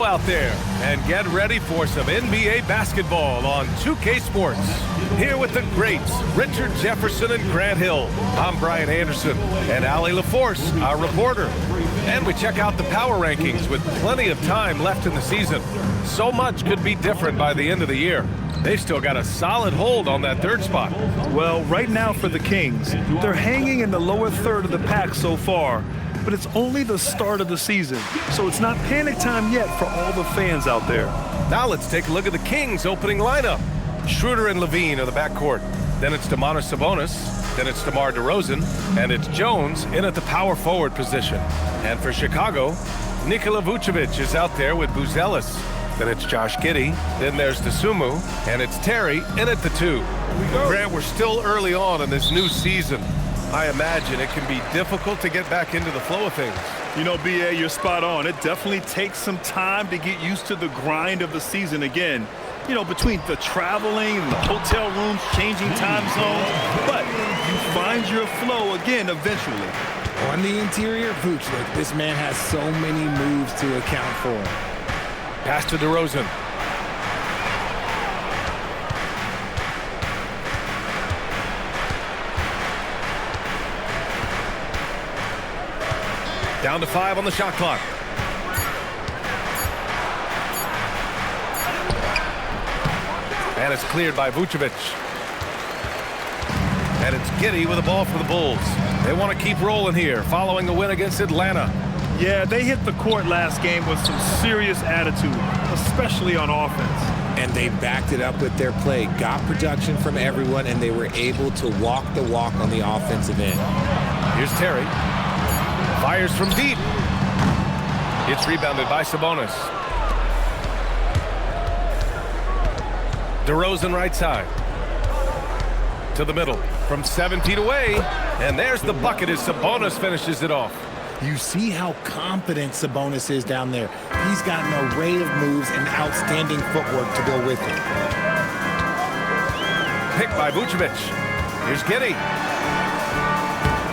Out there and get ready for some NBA basketball on 2K Sports. Here with the greats, Richard Jefferson and Grant Hill. I'm Brian Anderson and Allie LaForce, our reporter. And we check out the power rankings with plenty of time left in the season. So much could be different by the end of the year. They've still got a solid hold on that third spot. Well, right now for the Kings, they're hanging in the lower third of the pack so far. But it's only the start of the season, so it's not panic time yet for all the fans out there. Now let's take a look at the Kings' opening lineup. Schroeder and LaVine are the backcourt. Then it's Domantas Sabonis. Then it's DeMar DeRozan. And it's Jones in at the power forward position. And for Chicago, Nikola Vučević is out there with Buzelis. Then it's Josh Giddey. Then there's Dosunmu. And it's Terry in at the 2. Grant, we're still early on in this new season. I imagine it can be difficult to get back into the flow of things. You know, B.A., you're spot on. It definitely takes some time to get used to the grind of the season again. You know, between the traveling, the hotel rooms, changing time zones. But you find your flow again eventually. On the interior, Vooch, look, this man has so many moves to account for. Pass to DeRozan. Down to 5 on the shot clock. And it's cleared by Vučević. And it's Giddey with the ball for the Bulls. They want to keep rolling here following the win against Atlanta. Yeah, they hit the court last game with some serious attitude, especially on offense. And they backed it up with their play, got production from everyone, and they were able to walk the walk on the offensive end. Here's Terry. Fires from deep. It's rebounded by Sabonis. DeRozan right side. To the middle. From 7 feet away. And there's the bucket as Sabonis finishes it off. You see how confident Sabonis is down there. He's got an array of moves and outstanding footwork to go with it. Picked by Vučević. Here's Giddey.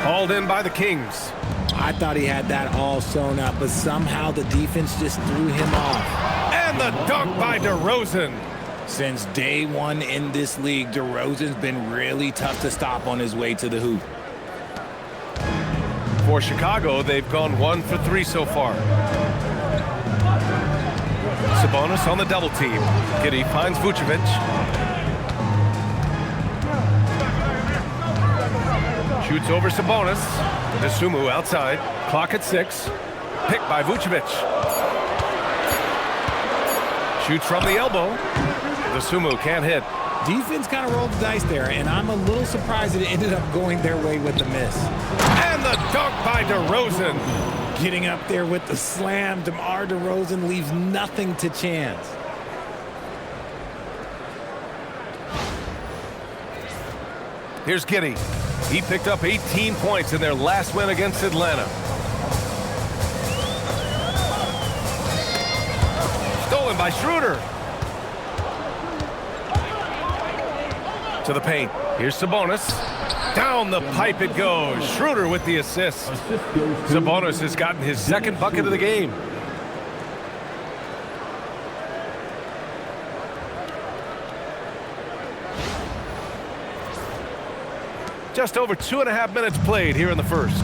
Hauled in by the Kings. I thought he had that all sewn up, but somehow the defense just threw him off. And the dunk by DeRozan. Since day one in this league, DeRozan's been really tough to stop on his way to the hoop. For Chicago, they've gone 1 for 3 so far. Sabonis on the double team. Giddey finds Vučević. Shoots over Sabonis. Dosunmu outside. Clock at 6. Picked by Vučević. Shoots from the elbow. Dosunmu can't hit. Defense kind of rolled the dice there, and I'm a little surprised that it ended up going their way with the miss. And the dunk by DeRozan. Getting up there with the slam, DeMar DeRozan leaves nothing to chance. Here's Giddey. He picked up 18 points in their last win against Atlanta. Stolen by Schroeder. To the paint. Here's Sabonis. Down the pipe it goes. Schroeder with the assist. Sabonis has gotten his second bucket of the game. Just over 2.5 minutes played here in the first.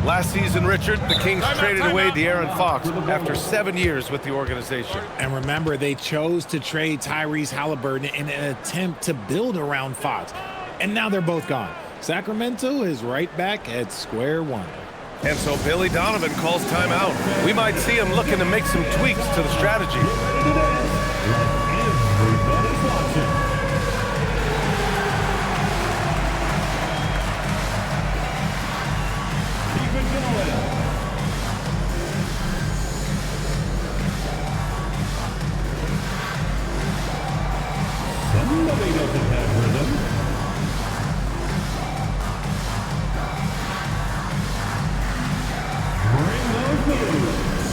Last season, Richard, the Kings traded away De'Aaron Fox after 7 years with the organization. And remember, they chose to trade Tyrese Halliburton in an attempt to build around Fox. And now they're both gone. Sacramento is right back at square one. And so Billy Donovan calls timeout. We might see him looking to make some tweaks to the strategy. Somebody doesn't have rhythm. Bring those moves.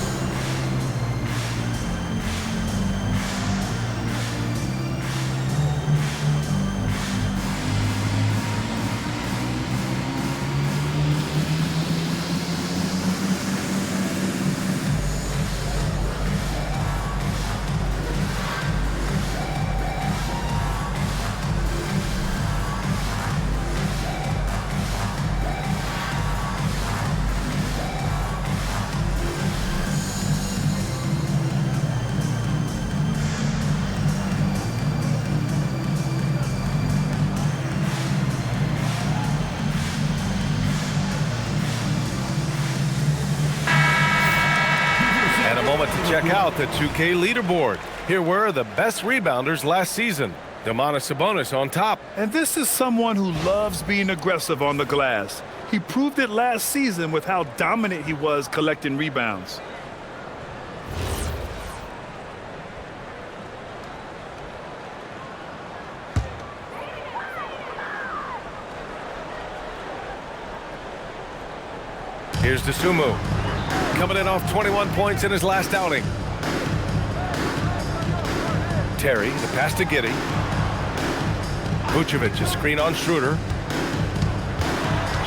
check out the 2K leaderboard. Here were the best rebounders last season. Domantas Sabonis on top. And this is someone who loves being aggressive on the glass. He proved it last season with how dominant he was collecting rebounds. Here's Dosunmu, coming in off 21 points in his last outing. Terry, the pass to Giddey. Vučević, a screen on Schroeder.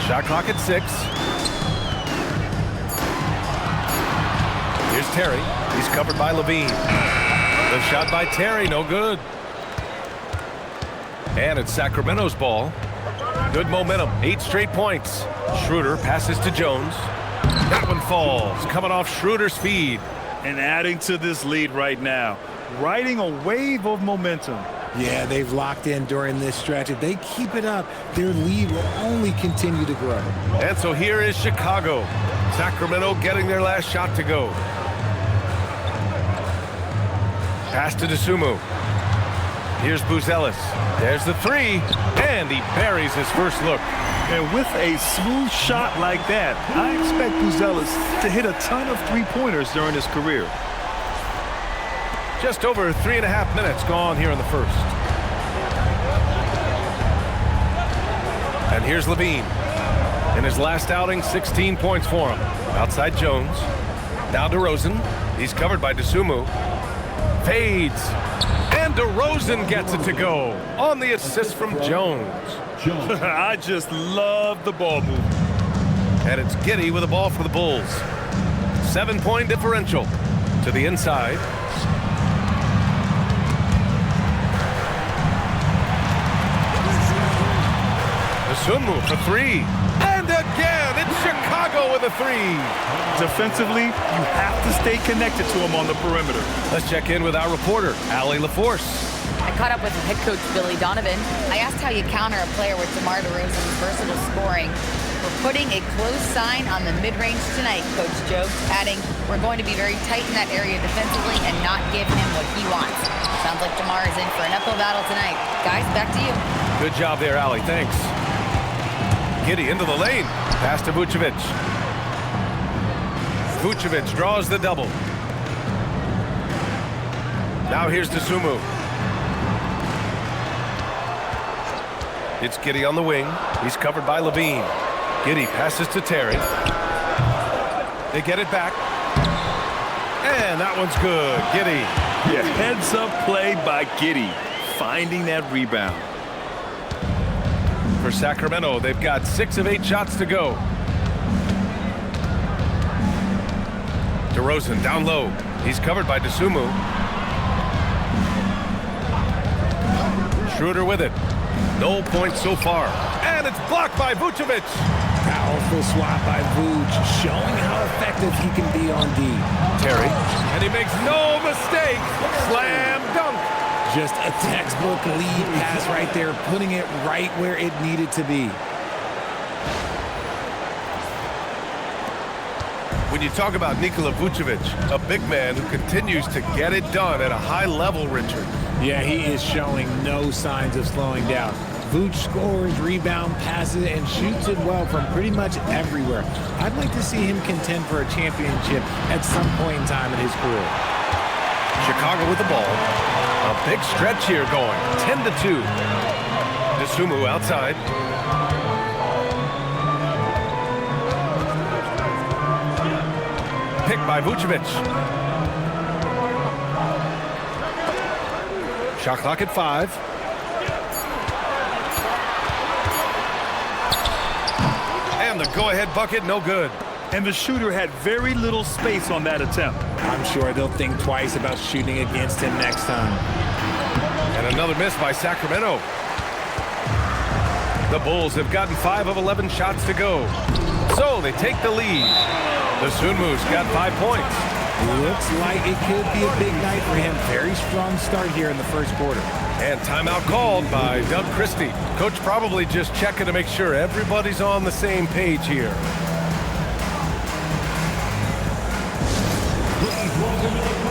Shot clock at 6. Here's Terry. He's covered by LaVine. The shot by Terry, no good. And it's Sacramento's ball. Good momentum, 8 straight points. Schroeder passes to Jones. That one falls, coming off Schroeder's feed. And adding to this lead right now, riding a wave of momentum. Yeah, they've locked in during this stretch. If they keep it up, their lead will only continue to grow. And so here is Chicago. Sacramento getting their last shot to go. Pass to Dosunmu. Here's Buzelis. There's the 3, and he buries his first look. And with a smooth shot like that, I expect Buzelis to hit a ton of three-pointers during his career. Just over 3.5 minutes gone here in the first. And here's LaVine. In his last outing, 16 points for him. Outside Jones. Now DeRozan. He's covered by Dosunmu. Fades. And DeRozan gets it to go on the assist from Jones. I just love the ball movement. And it's Giddey with the ball for the Bulls. 7-point differential to the inside. Dosunmu for 3. And again, it's Chicago with a 3. Defensively, you have to stay connected to him on the perimeter. Let's check in with our reporter, Allie LaForce. I caught up with head coach Billy Donovan. I asked how you counter a player with DeMar DeRozan's versatile scoring. We're putting a close sign on the mid-range tonight, Coach joked, adding, we're going to be very tight in that area defensively and not give him what he wants. Sounds like DeMar is in for an uphill battle tonight. Guys, back to you. Good job there, Allie. Thanks. Giddey into the lane. Pass to Vučević. Vučević draws the double. Now here's Dosunmu. It's Giddey on the wing. He's covered by LaVine. Giddey passes to Terry. They get it back. And that one's good. Giddey. Yeah, heads-up play by Giddey, finding that rebound. For Sacramento, they've got 6 of 8 shots to go. DeRozan down low. He's covered by Dosunmu. Schroeder with it. No points so far. And it's blocked by Vučević. Powerful swat by Vuč, showing how effective he can be on D. Terry, and he makes no mistake. Slam dunk. Just a textbook lead pass right there, putting it right where it needed to be. When you talk about Nikola Vučević, a big man who continues to get it done at a high level, Richard. Yeah, he is showing no signs of slowing down. Vuč scores, rebound, passes, and shoots it well from pretty much everywhere. I'd like to see him contend for a championship at some point in time in his career. Chicago with the ball. A big stretch here going. 10-2. Dosunmu outside. Picked by Vučević. Shot clock at 5. And the go-ahead bucket, no good. And the shooter had very little space on that attempt. I'm sure they'll think twice about shooting against him next time. And another miss by Sacramento. The Bulls have gotten 5 of 11 shots to go. So they take the lead. Dosunmu's got 5 points. Looks like it could be a big night for him. Very strong start here in the first quarter. And timeout called by Doug Christie. Coach probably just checking to make sure everybody's on the same page here. Please welcome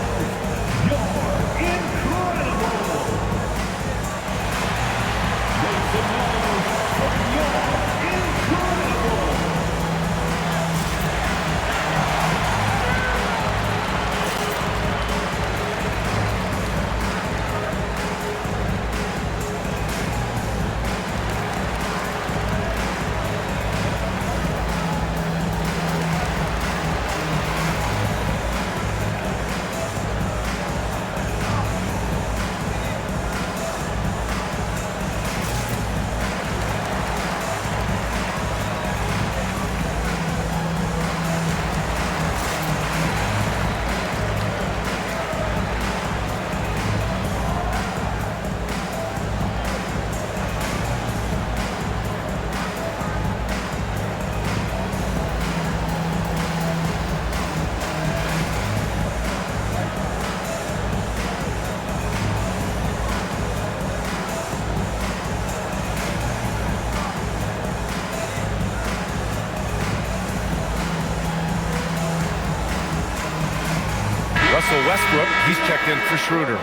Westbrook. He's checked in for Schroeder.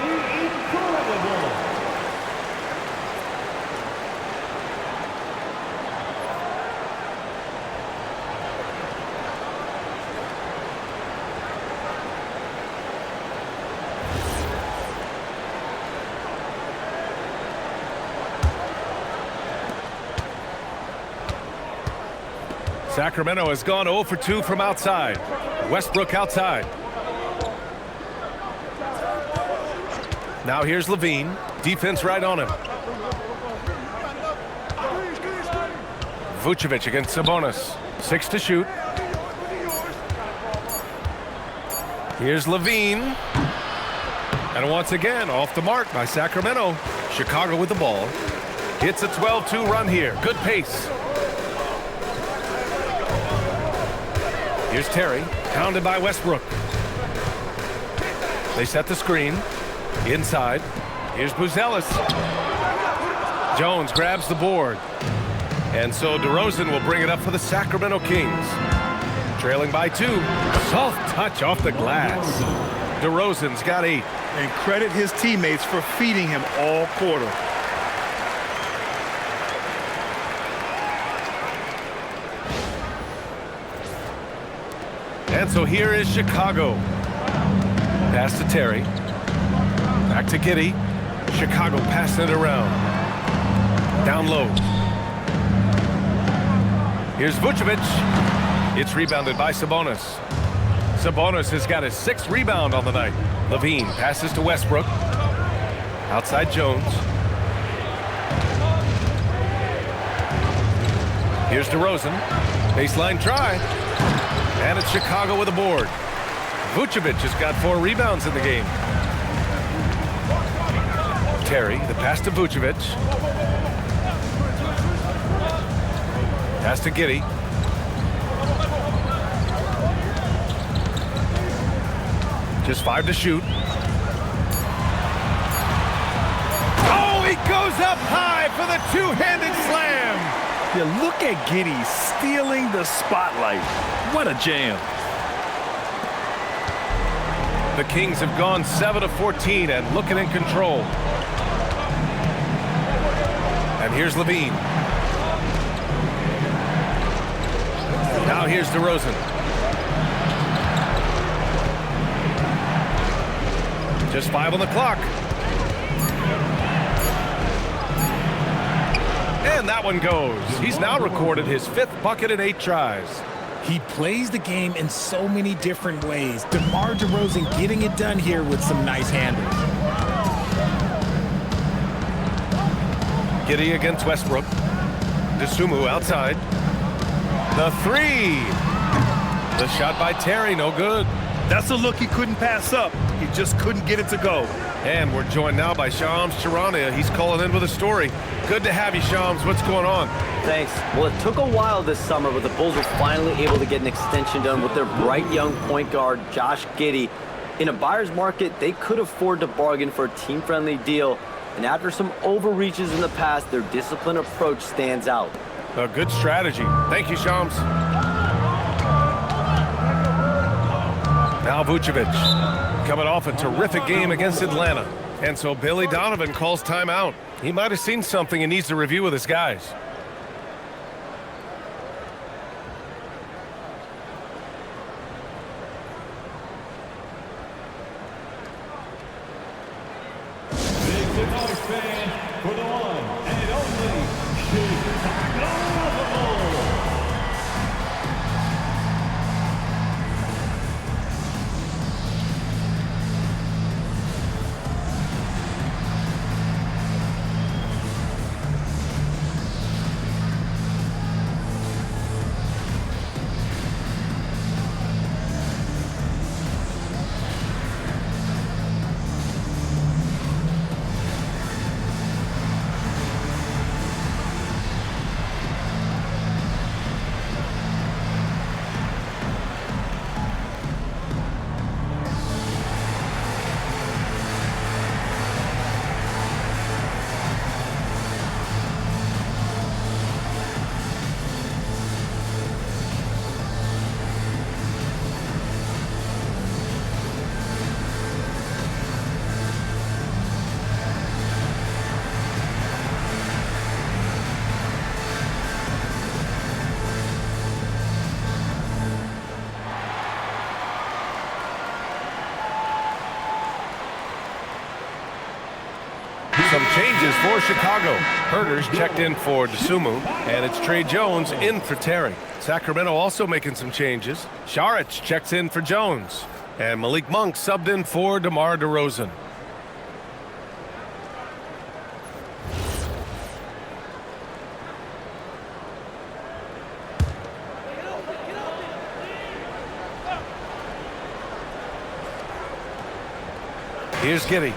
Sacramento has gone 0 for 2 from outside. Westbrook outside. Now here's LaVine. Defense right on him. Vučević against Sabonis. 6 to shoot. Here's LaVine. And once again, off the mark by Sacramento. Chicago with the ball. It's a 12-2 run here. Good pace. Here's Terry, pounded by Westbrook. They set the screen. Inside. Here's Buzelis. Jones grabs the board. And so DeRozan will bring it up for the Sacramento Kings. Trailing by 2. Soft touch off the glass. DeRozan's got 8. And credit his teammates for feeding him all quarter. And so here is Chicago. Pass to Terry. Back to Giddey. Chicago passing it around. Down low. Here's Vučević. It's rebounded by Sabonis. Sabonis has got his 6th rebound on the night. LaVine passes to Westbrook. Outside Jones. Here's DeRozan. Baseline try. And it's Chicago with a board. Vučević has got 4 rebounds in the game. Terry, the pass to Vučević. Pass to Giddey. Just 5 to shoot. Oh, he goes up high for the two-handed slam. Yeah, look at Giddey stealing the spotlight. What a jam. The Kings have gone 7 of 14 and looking in control. And here's LaVine. Now here's DeRozan. Just 5 on the clock. And that one goes. He's now recorded his 5th bucket in 8 tries. He plays the game in so many different ways. DeMar DeRozan getting it done here with some nice handles. Giddey against Westbrook. DeSumo outside. The 3. The shot by Terry, no good. That's a look he couldn't pass up. He just couldn't get it to go. And we're joined now by Shams Charania. He's calling in with a story. Good to have you, Shams. What's going on? Thanks. Well, it took a while this summer, but the Bulls were finally able to get an extension done with their bright young point guard, Josh Giddey. In a buyer's market, they could afford to bargain for a team-friendly deal. And after some overreaches in the past, their disciplined approach stands out. A good strategy. Thank you, Shams. Now Vučević coming off a terrific game against Atlanta. And so Billy Donovan calls timeout. He might have seen something and needs to review with his guys. Make the noise, fans, for the one and only Chicago Bulls. Some changes for Chicago. Herter's checked in for DeSumo, and it's Trey Jones in for Terry. Sacramento also making some changes. Saric checks in for Jones, and Malik Monk subbed in for DeMar DeRozan. Here's Giddey.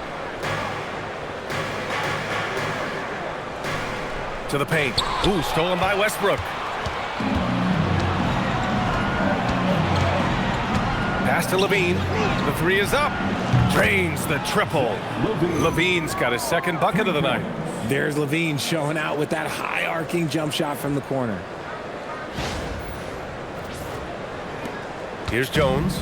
To the paint. Ooh, stolen by Westbrook. Pass to LaVine. The three is up. Drains the triple. LaVine's got his second bucket of the night. There's LaVine showing out with that high arcing jump shot from the corner. Here's Jones.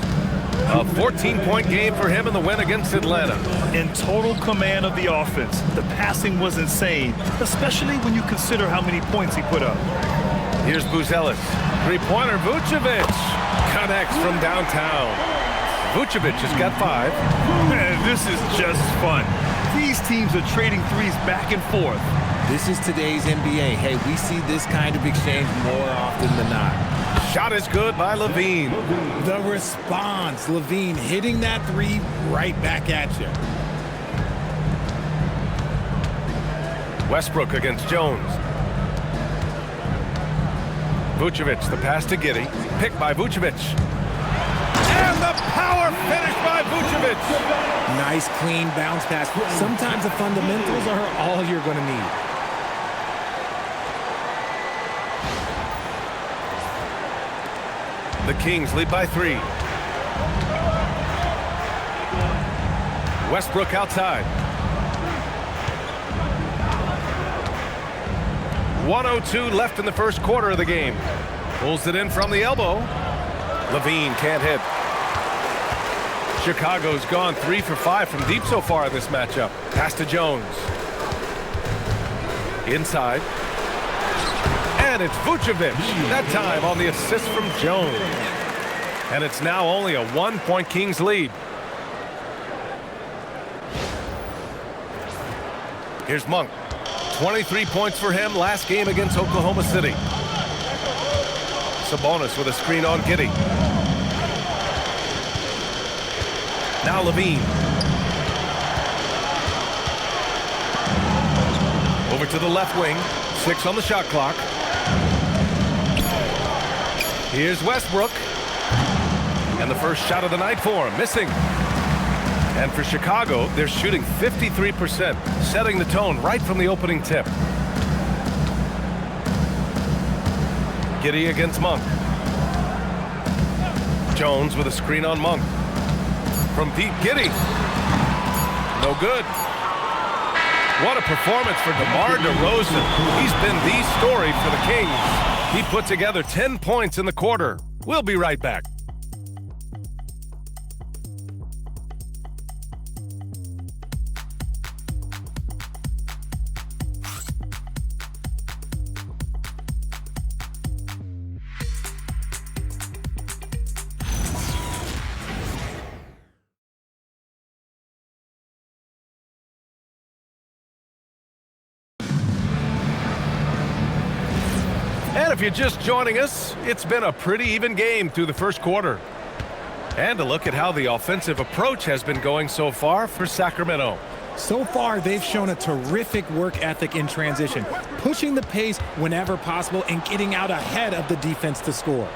A 14-point game for him in the win against Atlanta. In total command of the offense. The passing was insane, especially when you consider how many points he put up. Here's Vučević. Three-pointer, Vučević connects from downtown. Vučević has got 5. Man, this is just fun. These teams are trading threes back and forth. This is today's NBA. Hey, we see this kind of exchange more often than not. Shot is good by LaVine. The response, LaVine hitting that three right back at you. Westbrook against Jones. Vučević, the pass to Giddey. Picked by Vučević. And the power finish by Vučević. Nice, clean bounce pass. Sometimes the fundamentals are all you're going to need. The Kings lead by 3. Westbrook outside. 1:02 left in the first quarter of the game. Pulls it in from the elbow. LaVine can't hit. Chicago's gone 3 for 5 from deep so far in this matchup. Pass to Jones. Inside. And it's Vučević, that time on the assist from Jones. And it's now only a 1-point Kings lead. Here's Monk. 23 points for him last game against Oklahoma City. Sabonis with a screen on Giddey. Now LaVine. Over to the left wing. 6 on the shot clock. Here's Westbrook. And the first shot of the night for him, missing. And for Chicago, they're shooting 53%, setting the tone right from the opening tip. Giddey against Monk. Jones with a screen on Monk. From deep, Giddey. No good. What a performance for DeMar DeRozan. He's been the story for the Kings. He put together 10 points in the quarter. We'll be right back. And if you're just joining us, it's been a pretty even game through the first quarter. And a look at how the offensive approach has been going so far for Sacramento. So far, they've shown a terrific work ethic in transition, pushing the pace whenever possible and getting out ahead of the defense to score.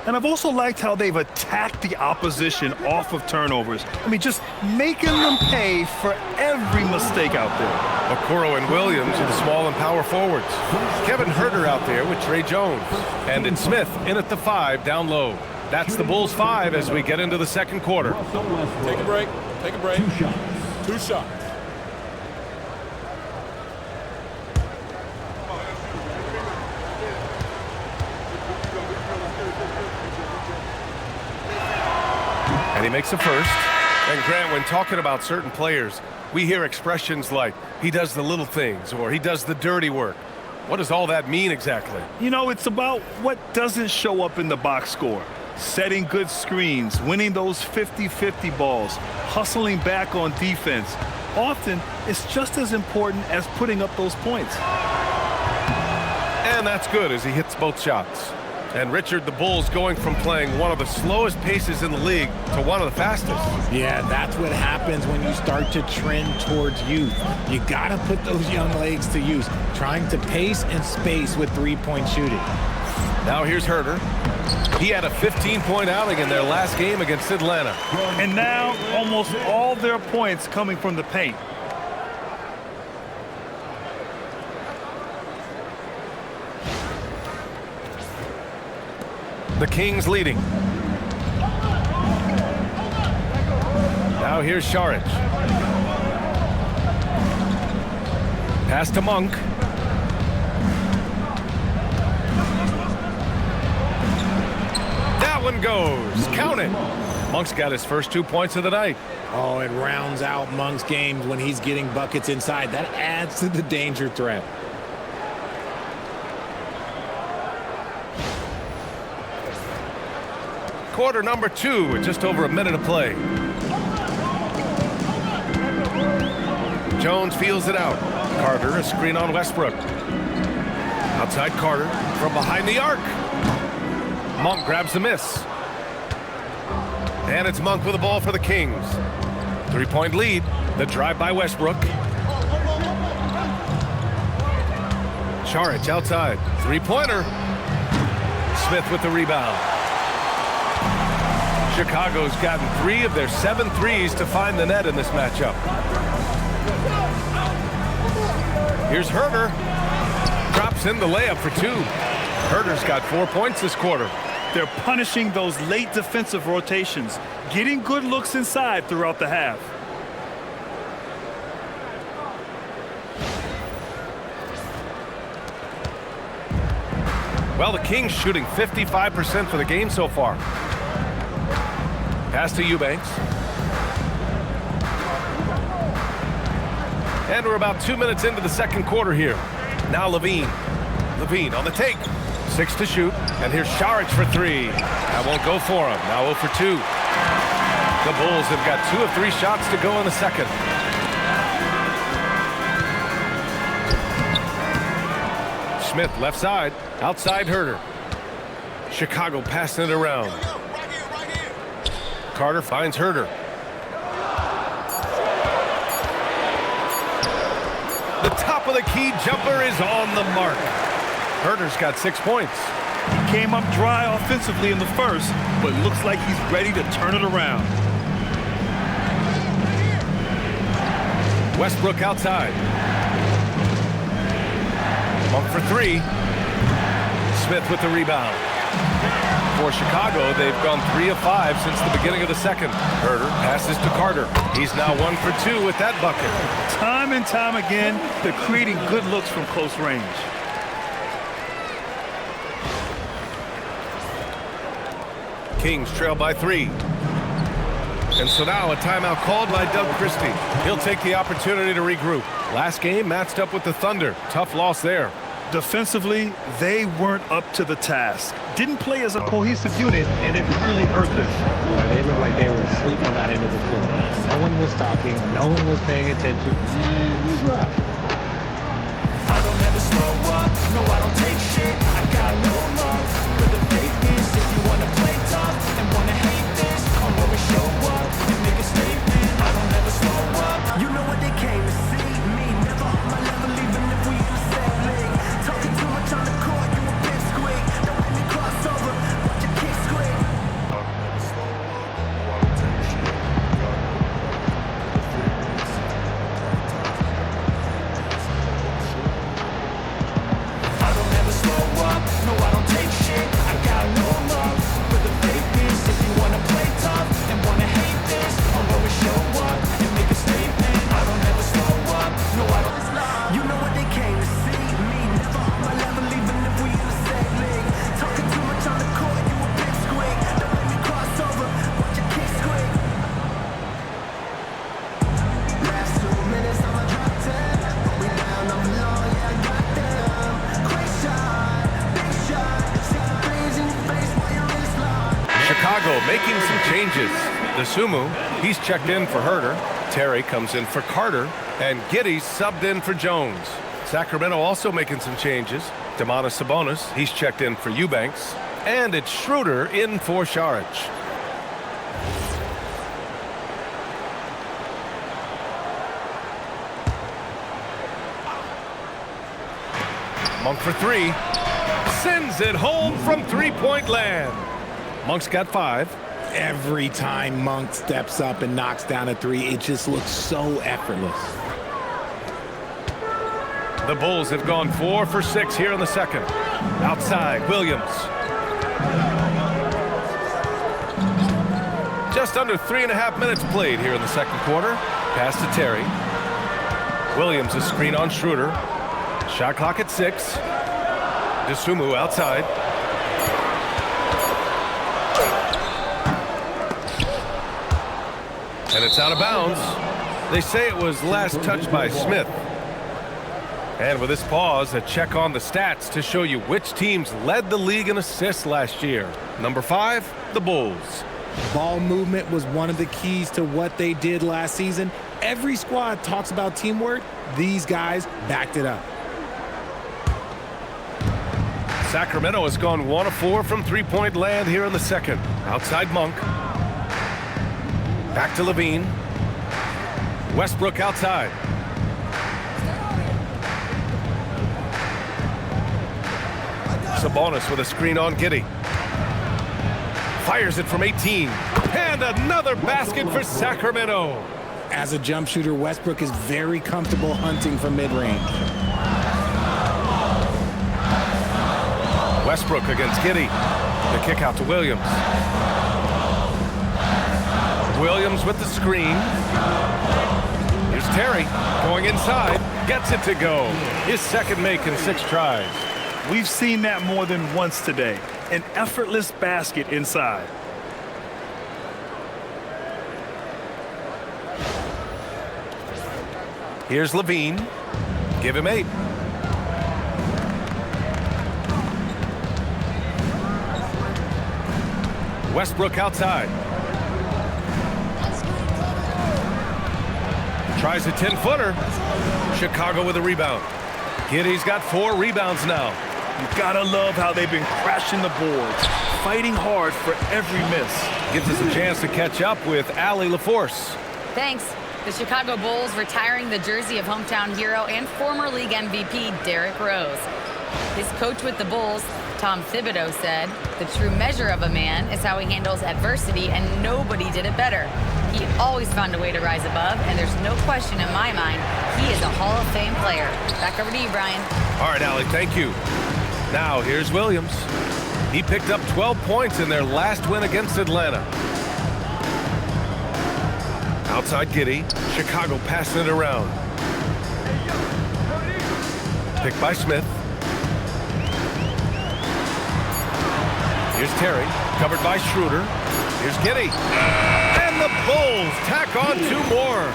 And I've also liked how they've attacked the opposition off of turnovers. I mean, just making them pay for every mistake out there. Okoro and Williams are the small and power forwards. Kevin Herter out there with Trey Jones. And it's Smith in at the 5 down low. That's the Bulls 5 as we get into the second quarter. Take a break. Take a break. 2 shots. And he makes the first. And Grant, when talking about certain players, we hear expressions like, he does the little things, or he does the dirty work. What does all that mean exactly? You know, it's about what doesn't show up in the box score. Setting good screens, winning those 50-50 balls, hustling back on defense. often it's just as important as putting up those points. And that's good as he hits both shots. And Richard, the Bulls going from playing one of the slowest paces in the league to one of the fastest. Yeah, that's what happens when you start to trend towards youth. You got to put those young legs to use, trying to pace and space with three-point shooting. Now here's Herter. He had a 15-point outing in their last game against Atlanta. And now almost all their points coming from the paint. The Kings leading. Now here's Šarić. Pass to Monk. That one goes. Count it. Monk's got his first 2 points of the night. Oh, it rounds out Monk's games when he's getting buckets inside. That adds to the danger threat. Quarter number 2 with just over a minute of play. Jones feels it out. Carter, a screen on Westbrook. Outside Carter from behind the arc. Monk grabs the miss. And it's Monk with the ball for the Kings. 3-point lead. The drive by Westbrook. Šarić outside. Three-pointer. Smith with the rebound. Chicago's gotten 3 of their 7 threes to find the net in this matchup. Here's Herter. Drops in the layup for 2. Herter's got 4 points this quarter. They're punishing those late defensive rotations, getting good looks inside throughout the half. Well, the Kings shooting 55% for the game so far. Pass to Eubanks. And we're about 2 minutes into the second quarter here. Now LaVine. LaVine on the take. 6 to shoot. And here's Šarić for 3. That won't go for him. Now 0 for 2. The Bulls have got 2 of 3 shots to go in the second. Smith left side. Outside Herter. Chicago passing it around. Carter finds Herter. The top of the key jumper is on the mark. Herter's got 6 points. He came up dry offensively in the first, but looks like he's ready to turn it around. Westbrook outside. Monk for 3. Smith with the rebound. For Chicago, they've gone 3 of 5 since the beginning of the second. Herter passes to Carter. He's now 1 for 2 with that bucket. Time and time again, they're creating good looks from close range. Kings trail by 3. And so now a timeout called by Doug Christie. He'll take the opportunity to regroup. Last game matched up with the Thunder. Tough loss there. Defensively, they weren't up to the task. Didn't play as a cohesive unit, and it really hurt them. They looked like they were asleep on that end of the floor. No one was talking. No one was paying attention. It was rough. I don't ever slow up. No, I don't take shit. I got no love for the fakeness. If you want to play tough and want to hate this, I'll always show up and make a statement. I don't ever slow up. You know what they came to see? Me, never on my level, even if we in the same league. Talking too much on the court, you a bit squeak. Don't let me cross over, watch your kick squeak. I don't ever slow up, no I don't take shit. I got no love for the fakeness. If you wanna play tough and wanna hate this, I'll always show up and make a statement. I don't ever slow up, no I don't. You know what they came to see? Me, never on my level, even if we in the same league. Talking too much on the court, you a bit squeak. Don't let me cross over, watch your kick squeak. Last 2 minutes, I'ma drop 10. We down on the low, yeah, I got them. Quick shot, big shot. 6 threes in your face while you're in slide. Chicago making some changes. DeSumo, he's checked in for Herter. Terry comes in for Carter, and Giddey subbed in for Jones. Sacramento also making some changes. Domantas Sabonis, he's checked in for Eubanks. And it's Schroeder in for Saric. Monk for three. Sends it home from three-point land. Monk's got 5. Every time Monk steps up and knocks down a 3, it just looks so effortless. The Bulls have gone 4 for 6 here in the second. Outside, Williams. Just under 3.5 minutes played here in the second quarter. Pass to Terry. Williams a screen on Schroeder. Shot clock at 6. DeSumo outside. And it's out of bounds. They say it was last touched by Smith. And with this pause, a check on the stats to show you which teams led the league in assists last year. Number 5, the Bulls. Ball movement was one of the keys to what they did last season. Every squad talks about teamwork. These guys backed it up. Sacramento has gone 1 of 4 from three-point land here in the second. Outside Monk. Back to LaVine. Westbrook outside. Sabonis with a screen on Giddey. Fires it from 18. And another basket for Sacramento. As a jump shooter, Westbrook is very comfortable hunting from mid-range. Westbrook against Giddey. The kick out to Williams. Williams with the screen. Here's Terry going inside. Gets it to go. His second make in 6 tries. We've seen that more than once today. An effortless basket inside. Here's LaVine. Give him 8. Westbrook outside. Tries a 10-footer. Chicago with a rebound. Giddey's got 4 rebounds now. You gotta love how they've been crashing the boards, fighting hard for every miss. Gives us a chance to catch up with Allie LaForce. Thanks. The Chicago Bulls retiring the jersey of hometown hero and former league MVP Derrick Rose. His coach with the Bulls, Tom Thibodeau, said, "The true measure of a man is how he handles adversity, and nobody did it better. He always found a way to rise above, and there's no question in my mind he is a Hall of Fame player." Back over to you, Brian. All right, Allie, thank you. Now, here's Williams. He picked up 12 points in their last win against Atlanta. Outside Giddey. Chicago passing it around. Picked by Smith. Here's Terry, covered by Schroeder. Here's Giddey. And the Bulls tack on 2 more.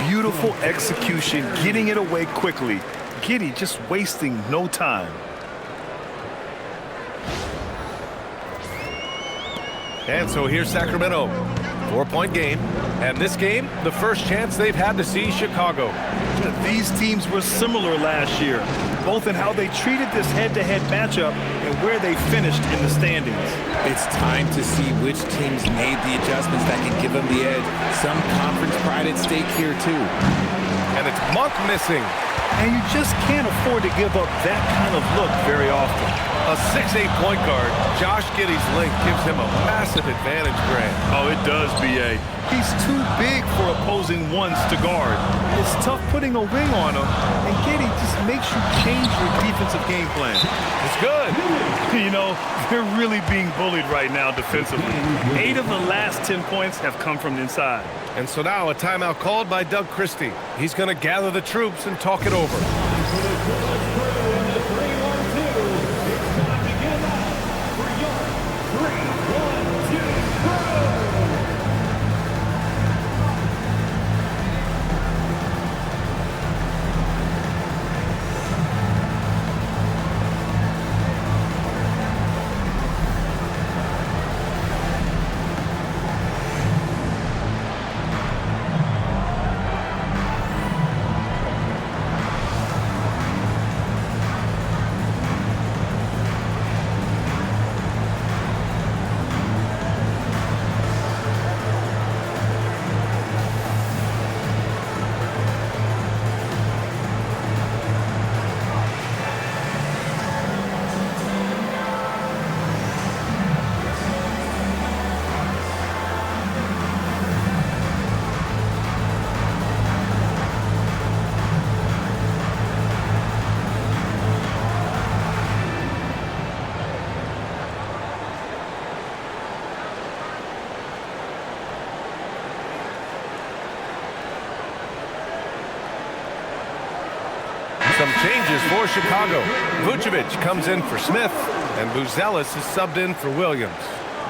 Beautiful execution, getting it away quickly. Giddey just wasting no time. And so here's Sacramento. 4-point game. And this game, the first chance they've had to see Chicago. These teams were similar last year, both in how they treated this head-to-head matchup and where they finished in the standings. It's time to see which teams made the adjustments that can give them the edge. Some conference pride at stake here, too. And it's Monk missing. And you just can't afford to give up that kind of look very often. A 6'8" point guard, Josh Giddey's length gives him a massive advantage, Grant. Oh, it does, B.A. He's too big for opposing ones to guard. It's tough putting a wing on him, and Giddey just makes you change your defensive game plan. It's good. You know, they're really being bullied right now defensively. 8 of the last 10 points have come from inside. And so now a timeout called by Doug Christie. He's going to gather the troops and talk it over. Some changes for Chicago. Vučević comes in for Smith, and Buzelis is subbed in for Williams.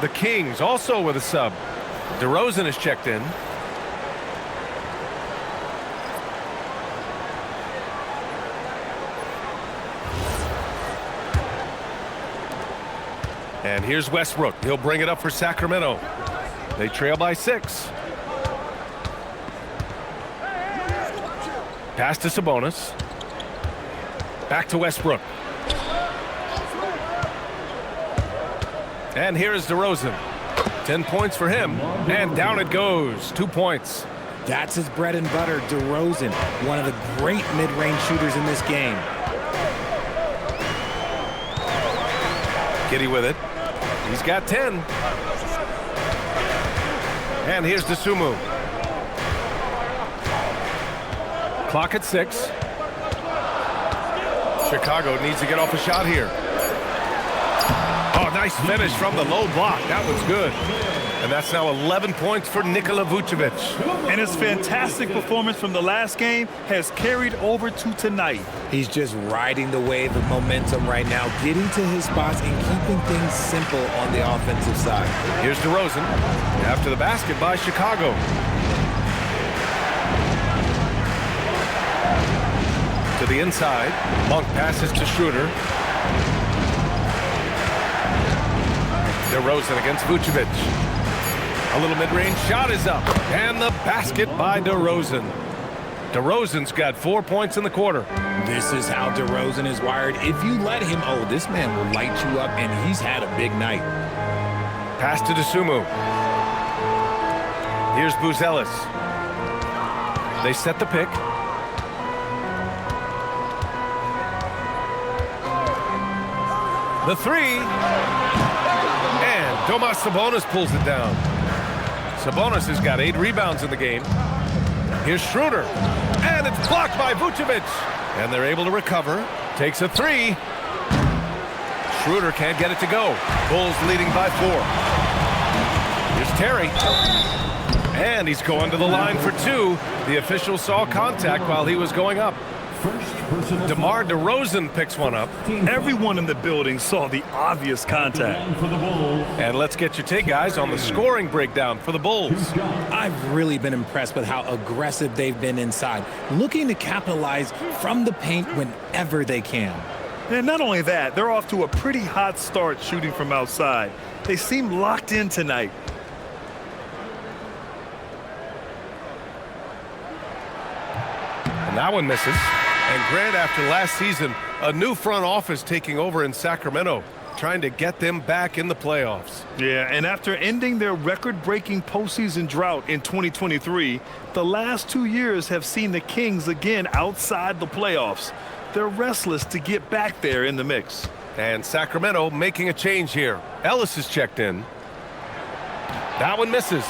The Kings also with a sub. DeRozan is checked in. And here's Westbrook. He'll bring it up for Sacramento. They trail by 6. Pass to Sabonis. Back to Westbrook. And here is DeRozan. 10 points for him. And down it goes. 2 points. That's his bread and butter, DeRozan, one of the great mid-range shooters in this game. Giddey with it. He's got 10. And here's Dosunmu. Clock at 6. Chicago needs to get off a shot here. Oh, nice finish from the low block. That was good. And that's now 11 points for Nikola Vučević. And his fantastic performance from the last game has carried over to tonight. He's just riding the wave of momentum right now, getting to his spots and keeping things simple on the offensive side. Here's DeRozan after the basket by Chicago. To the inside. Monk passes to Schroeder. DeRozan against Vučević. A little mid-range shot is up. And the basket by DeRozan. DeRozan's got 4 points in the quarter. This is how DeRozan is wired. If you let him, oh, this man will light you up, and he's had a big night. Pass to Dosunmu. Here's Buzelis. They set the pick. The 3. And Domantas Sabonis pulls it down. Sabonis has got 8 rebounds in the game. Here's Schroeder. And it's blocked by Vučević. And they're able to recover. Takes a 3. Schroeder can't get it to go. Bulls leading by 4. Here's Terry. And he's going to the line for 2. The official saw contact while he was going up. DeMar DeRozan picks one up. Everyone in the building saw the obvious contact. And let's get your take, guys, on the scoring breakdown for the Bulls. I've really been impressed with how aggressive they've been inside, looking to capitalize from the paint whenever they can. And not only that, they're off to a pretty hot start shooting from outside. They seem locked in tonight. And that one misses. And Grant, after last season, a new front office taking over in Sacramento, trying to get them back in the playoffs. Yeah, and after ending their record-breaking postseason drought in 2023, the last 2 years have seen the Kings again outside the playoffs. They're restless to get back there in the mix. And Sacramento making a change here. Ellis is checked in. That one misses.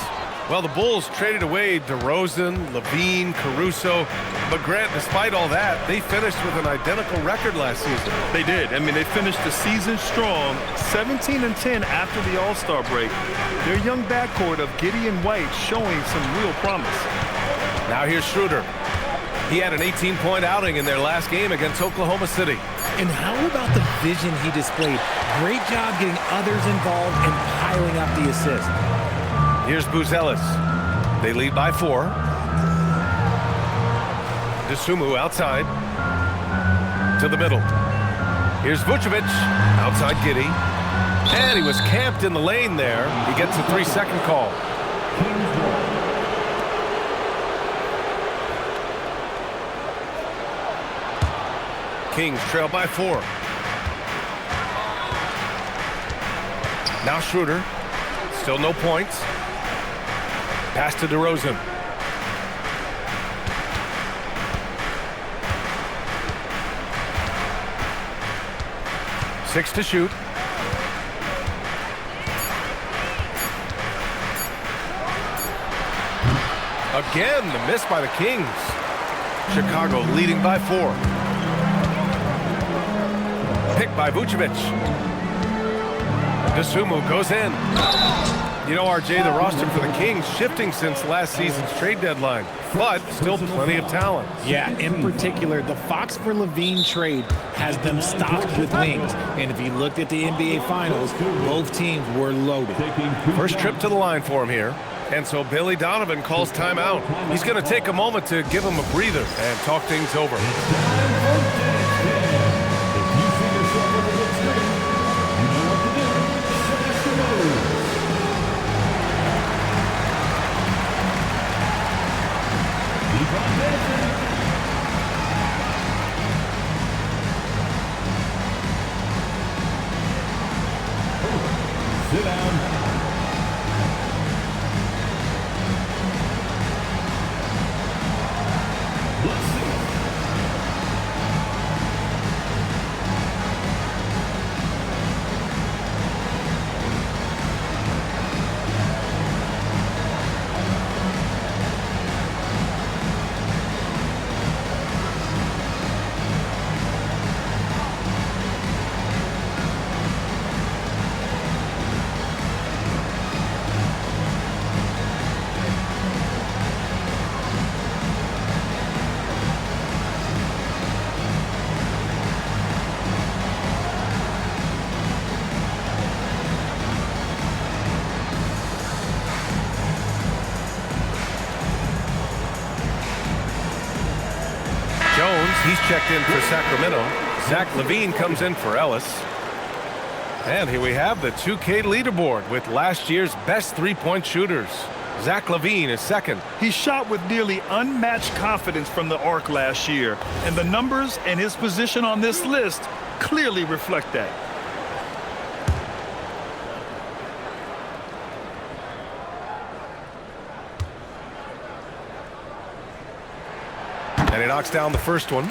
Well, the Bulls traded away DeRozan, LaVine, Caruso. But Grant, despite all that, they finished with an identical record last season. They did. I mean, they finished the season strong, 17-10 after the All-Star break. Their young backcourt of Giddey and White showing some real promise. Now here's Schroeder. He had an 18-point outing in their last game against Oklahoma City. And how about the vision he displayed? Great job getting others involved and piling up the assist. Here's Buzelis. They lead by 4. Dosunmu outside. To the middle. Here's Vučević. Outside Giddey. And he was camped in the lane there. He gets a 3-second call. Kings trail by 4. Now Schroeder. Still no points. Pass to DeRozan. Six to shoot. Again, the miss by the Kings. Chicago leading by 4. Picked by Vučević. Dosunmu goes in. You know, RJ, the roster for the Kings shifting since last season's trade deadline, but still plenty of talent. Yeah, in particular, the Fox for LaVine trade has them stocked with wings. And if you looked at the NBA Finals, both teams were loaded. First trip to the line for him here. And so Billy Donovan calls timeout. He's going to take a moment to give him a breather and talk things over. Sit down. Let's see. Jones, he's checked in for Sacramento. Zach LaVine comes in for Ellis. And here we have the 2K leaderboard with last year's best three-point shooters. Zach LaVine is second. He shot with nearly unmatched confidence from the arc last year, and the numbers and his position on this list clearly reflect that. And he knocks down the first one.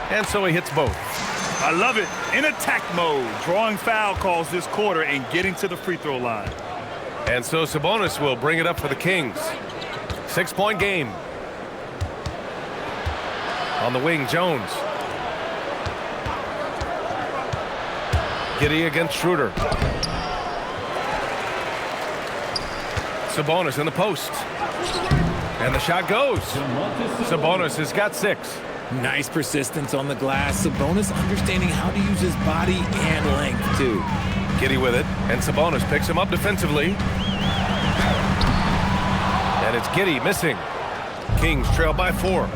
And so he hits both. I love it. In attack mode, drawing foul calls this quarter and getting to the free throw line. And so Sabonis will bring it up for the Kings. 6-point game. On the wing, Jones. Giddey against Schroeder. Sabonis in the post. And the shot goes. Sabonis has got 6. Nice persistence on the glass. Sabonis understanding how to use his body and length, too. Giddey with it, and Sabonis picks him up defensively. And it's Giddey missing. Kings trail by 4.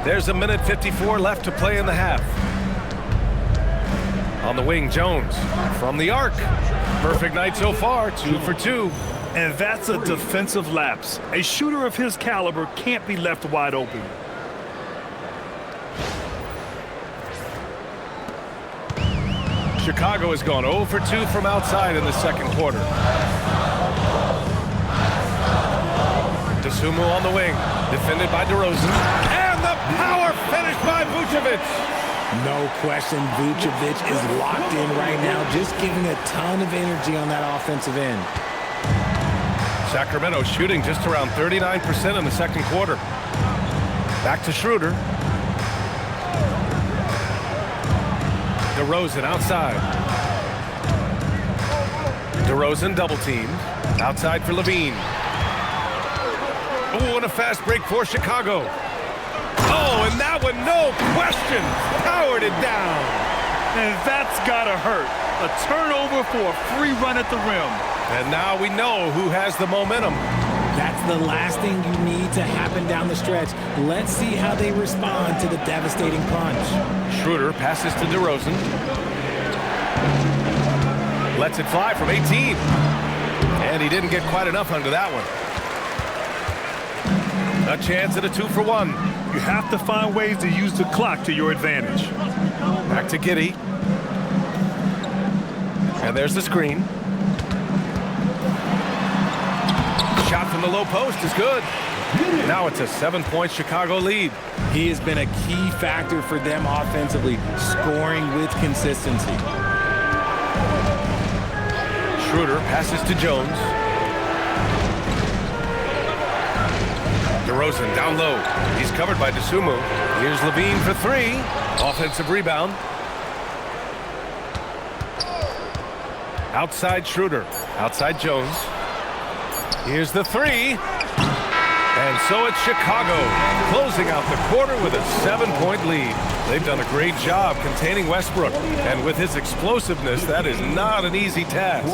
There's 1:54 left to play in the half. On the wing, Jones from the arc. Perfect night so far, 2 for 2. And that's a defensive lapse. A shooter of his caliber can't be left wide open. Chicago has gone 0 for 2 from outside in the second quarter. DeSumo on the wing, defended by DeRozan. And the power finish by Vučević. No question, Vučević is locked in right now, just giving a ton of energy on that offensive end. Sacramento shooting just around 39% in the second quarter. Back to Schroeder. DeRozan outside. DeRozan double teamed. Outside for LaVine. Oh, and a fast break for Chicago. Oh, and that one, no question, powered it down. And that's gotta hurt. A turnover for a free run at the rim. And now we know who has the momentum. That's the last thing you need to happen down the stretch. Let's see how they respond to the devastating punch. Schroeder passes to DeRozan. Lets it fly from 18. And he didn't get quite enough under that one. A chance at a 2 for 1. You have to find ways to use the clock to your advantage. Back to Giddey. And there's the screen. shot from the low post is good. Now it's a 7-point Chicago lead. He has been a key factor for them offensively, scoring with consistency. Schroeder passes to Jones. DeRozan down low. He's covered by DeSumo. Here's LaVine for 3. Offensive rebound. Outside Schroeder. Outside Jones. Here's the 3. And so it's Chicago closing out the quarter with a 7-point lead. They've done a great job containing Westbrook. And with his explosiveness, that is not an easy task.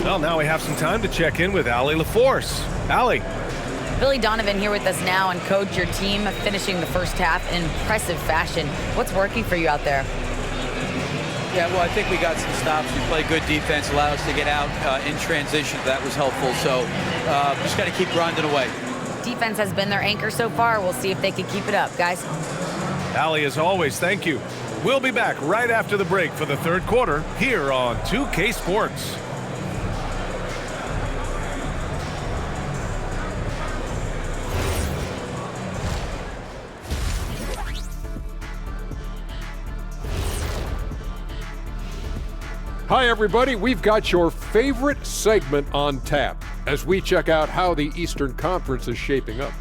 Well, now we have some time to check in with Allie LaForce. Allie. Billy Donovan here with us now, and coach, your team finishing the first half in impressive fashion. What's working for you out there? Yeah, well, I think we got some stops. We played good defense, allowed us to get out in transition. That was helpful. So just got to keep grinding away. Defense has been their anchor so far. We'll see if they can keep it up, guys. Allie, as always, thank you. We'll be back right after the break for the third quarter here on 2K Sports. Hi, everybody. We've got your favorite segment on tap as we check out how the Eastern Conference is shaping up.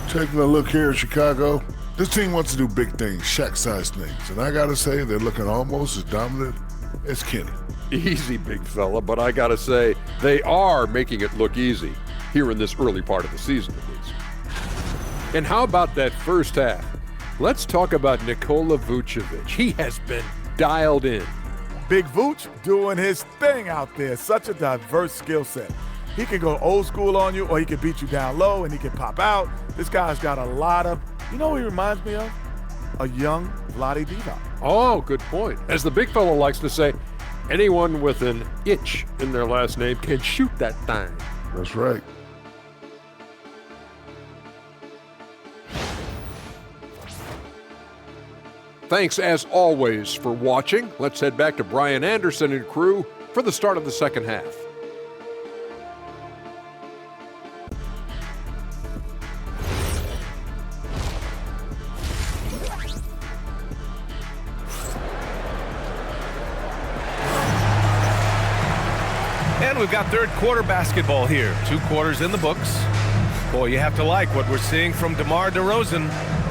Taking a look here at Chicago, this team wants to do big things, Shaq-sized things. And I got to say, they're looking almost as dominant as Kenny. Easy, big fella, but I got to say, they are making it look easy here in this early part of the season, at least. And how about that first half? Let's talk about Nikola Vučević. He has been dialed in. Big Vooch doing his thing out there. Such a diverse skill set. He can go old school on you, or he can beat you down low, and he can pop out. This guy's got a lot of, you know what he reminds me of? A young Vlade Divac. Oh, good point. As the big fella likes to say, anyone with an itch in their last name can shoot that thing. That's right. Thanks, as always, for watching. Let's head back to Brian Anderson and crew for the start of the second half. And we've got third quarter basketball here. 2 quarters in the books. Boy, you have to like what we're seeing from DeMar DeRozan.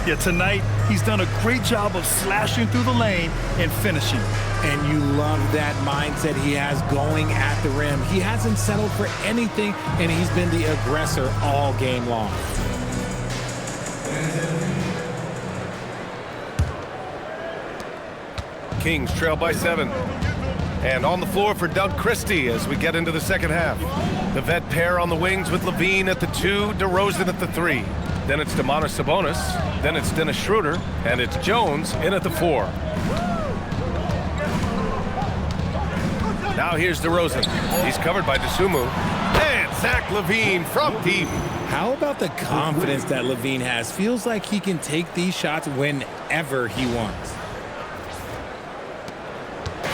Yeah, tonight he's done a great job of slashing through the lane and finishing. And you love that mindset he has going at the rim. He hasn't settled for anything, and he's been the aggressor all game long. Kings trail by 7. And on the floor for Doug Christie as we get into the second half. The vet pair on the wings with LaVine at the 2, DeRozan at the 3. Then it's Domantas Sabonis. Then it's Dennis Schroeder. And it's Jones in at the 4. Now here's DeRozan. He's covered by DeSumo. And Zach LaVine from deep. How about the confidence that LaVine has? Feels like he can take these shots whenever he wants.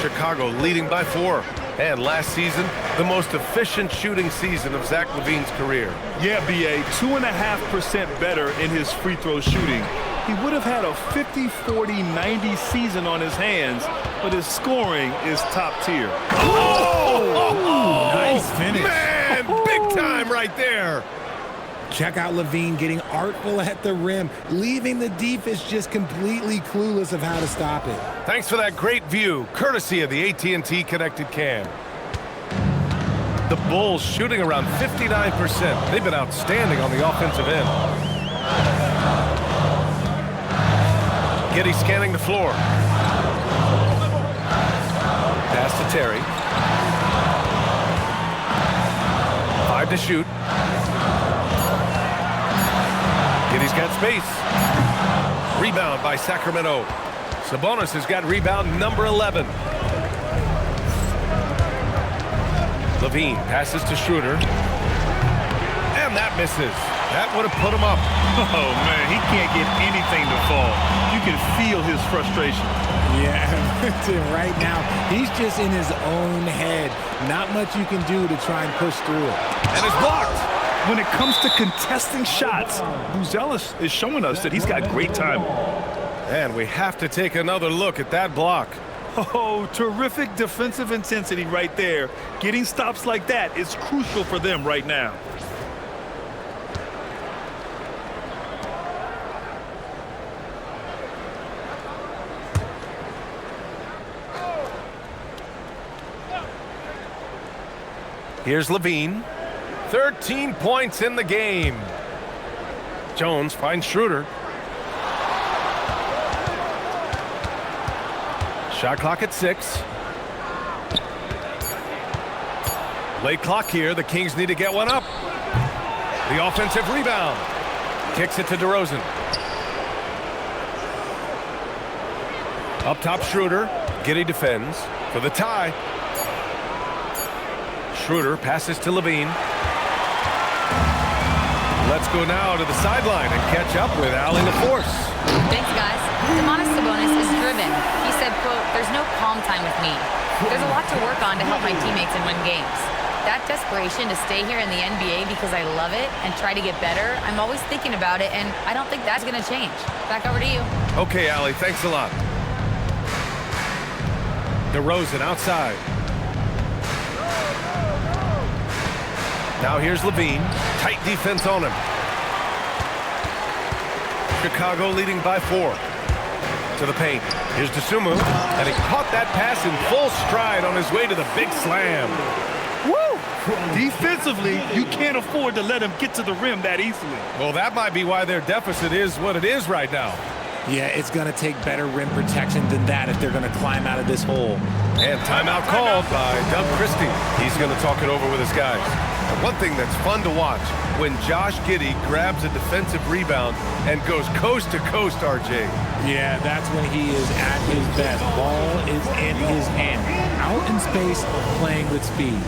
Chicago leading by 4. And last season, the most efficient shooting season of Zach LaVine's career. Yeah, B.A., 2.5% better in his free throw shooting. He would have had a 50-40-90 season on his hands, but his scoring is top tier. Oh! Nice finish. Man, big time right there. Check out LaVine getting artful at the rim, leaving the defense just completely clueless of how to stop it. Thanks for that great view, courtesy of the AT&T Connected Cam. The Bulls shooting around 59%. They've been outstanding on the offensive end. Giddey scanning the floor. Pass to Terry. 5 to shoot. Giddey's got space. Rebound by Sacramento. Sabonis has got rebound number 11. LaVine passes to Schroeder. And that misses. That would have put him up. Oh, man, he can't get anything to fall. You can feel his frustration. Yeah, right now, he's just in his own head. Not much you can do to try and push through it. And it's blocked. When it comes to contesting shots, Vučević is showing us that he's got great timing. And we have to take another look at that block. Oh, terrific defensive intensity right there. Getting stops like that is crucial for them right now. Here's LaVine. 13 points in the game. Jones finds Schroeder. Shot clock at 6. Late clock here. The Kings need to get one up. The offensive rebound. Kicks it to DeRozan. Up top, Schroeder. Giddey defends for the tie. Schroeder passes to LaVine. Let's go now to the sideline and catch up with Allie LaForce. Thanks, guys. Domantas Sabonis is driven. He said, quote, "There's no calm time with me. There's a lot to work on to help my teammates and win games. That desperation to stay here in the NBA because I love it and try to get better, I'm always thinking about it, and I don't think that's going to change." Back over to you. Okay, Allie, thanks a lot. DeRozan outside. Now here's LaVine. Tight defense on him. Chicago leading by 4. To the paint. Here's DeSumo. And he caught that pass in full stride on his way to the big slam. Woo! Defensively, you can't afford to let him get to the rim that easily. Well, that might be why their deficit is what it is right now. Yeah, it's going to take better rim protection than that if they're going to climb out of this hole. And timeout called by Doug Christie. He's going to talk it over with his guys. And one thing that's fun to watch, when Josh Giddey grabs a defensive rebound and goes coast to coast, RJ. Yeah, that's when he is at his best. Ball is in his hand. Out in space, playing with speed.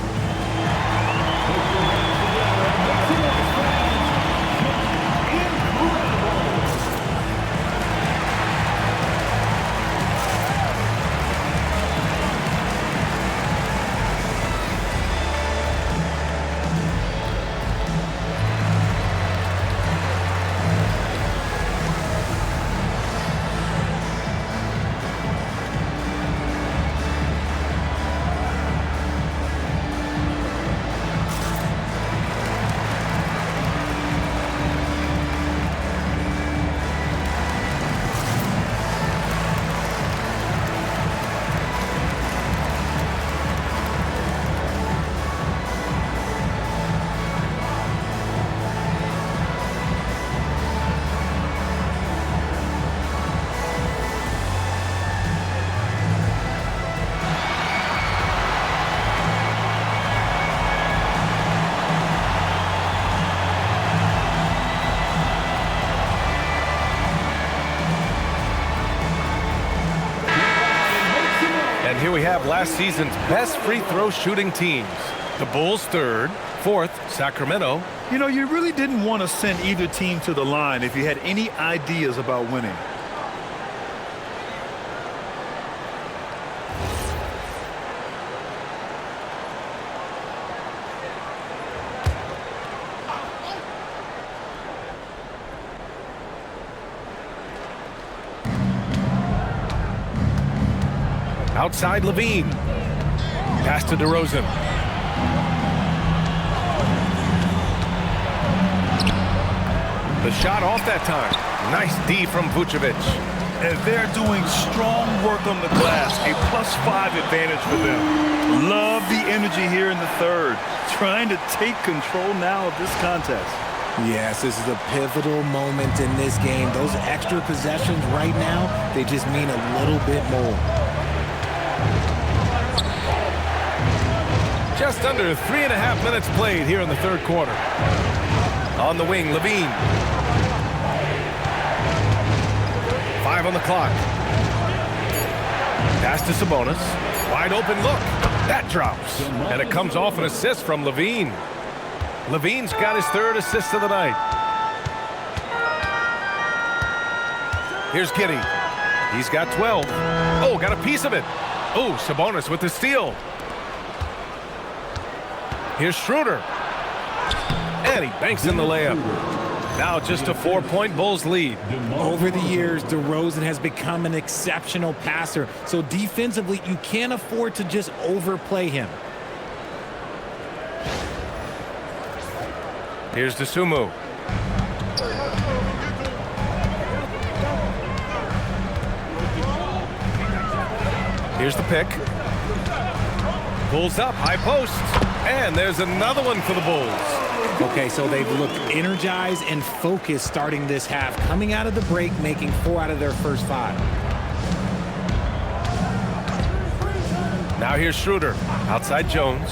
And here we have last season's best free throw shooting teams. The Bulls 3rd, 4th, Sacramento. You know, you really didn't want to send either team to the line if you had any ideas about winning. Outside LaVine. Pass to DeRozan. The shot off that time. Nice D from Vučević. And they're doing strong work on the glass. A +5 advantage for them. Love the energy here in the 3rd. Trying to take control now of this contest. Yes, this is a pivotal moment in this game. Those extra possessions right now, they just mean a little bit more. Just under 3.5 minutes played here in the 3rd quarter. On the wing, LaVine. 5 on the clock. Pass to Sabonis. Wide open look. That drops. And it comes off an assist from LaVine. LaVine's got his 3rd assist of the night. Here's Giddey. He's got 12. Oh, got a piece of it. Oh, Sabonis with the steal. Here's Schroeder. And he banks in the layup. Now just a 4-point Bulls lead. Over the years, DeRozan has become an exceptional passer. So defensively, you can't afford to just overplay him. Here's Dosunmu. Here's the pick. Bulls up, high post. And there's another one for the Bulls. Okay, so they've looked energized and focused starting this half. Coming out of the break, making 4 out of their first 5. Now here's Schroeder. Outside Jones.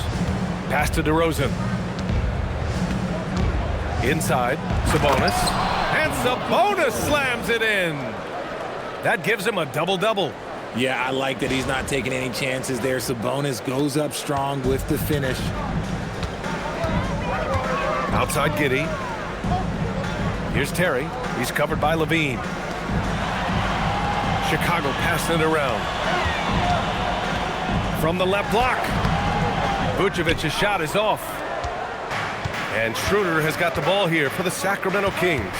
Pass to DeRozan. Inside, Sabonis. And Sabonis slams it in. That gives him a double-double. Yeah, I like that he's not taking any chances there. Sabonis goes up strong with the finish. Outside Giddey. Here's Terry. He's covered by LaVine. Chicago passing it around. From the left block. Vučević's shot is off. And Schroeder has got the ball here for the Sacramento Kings.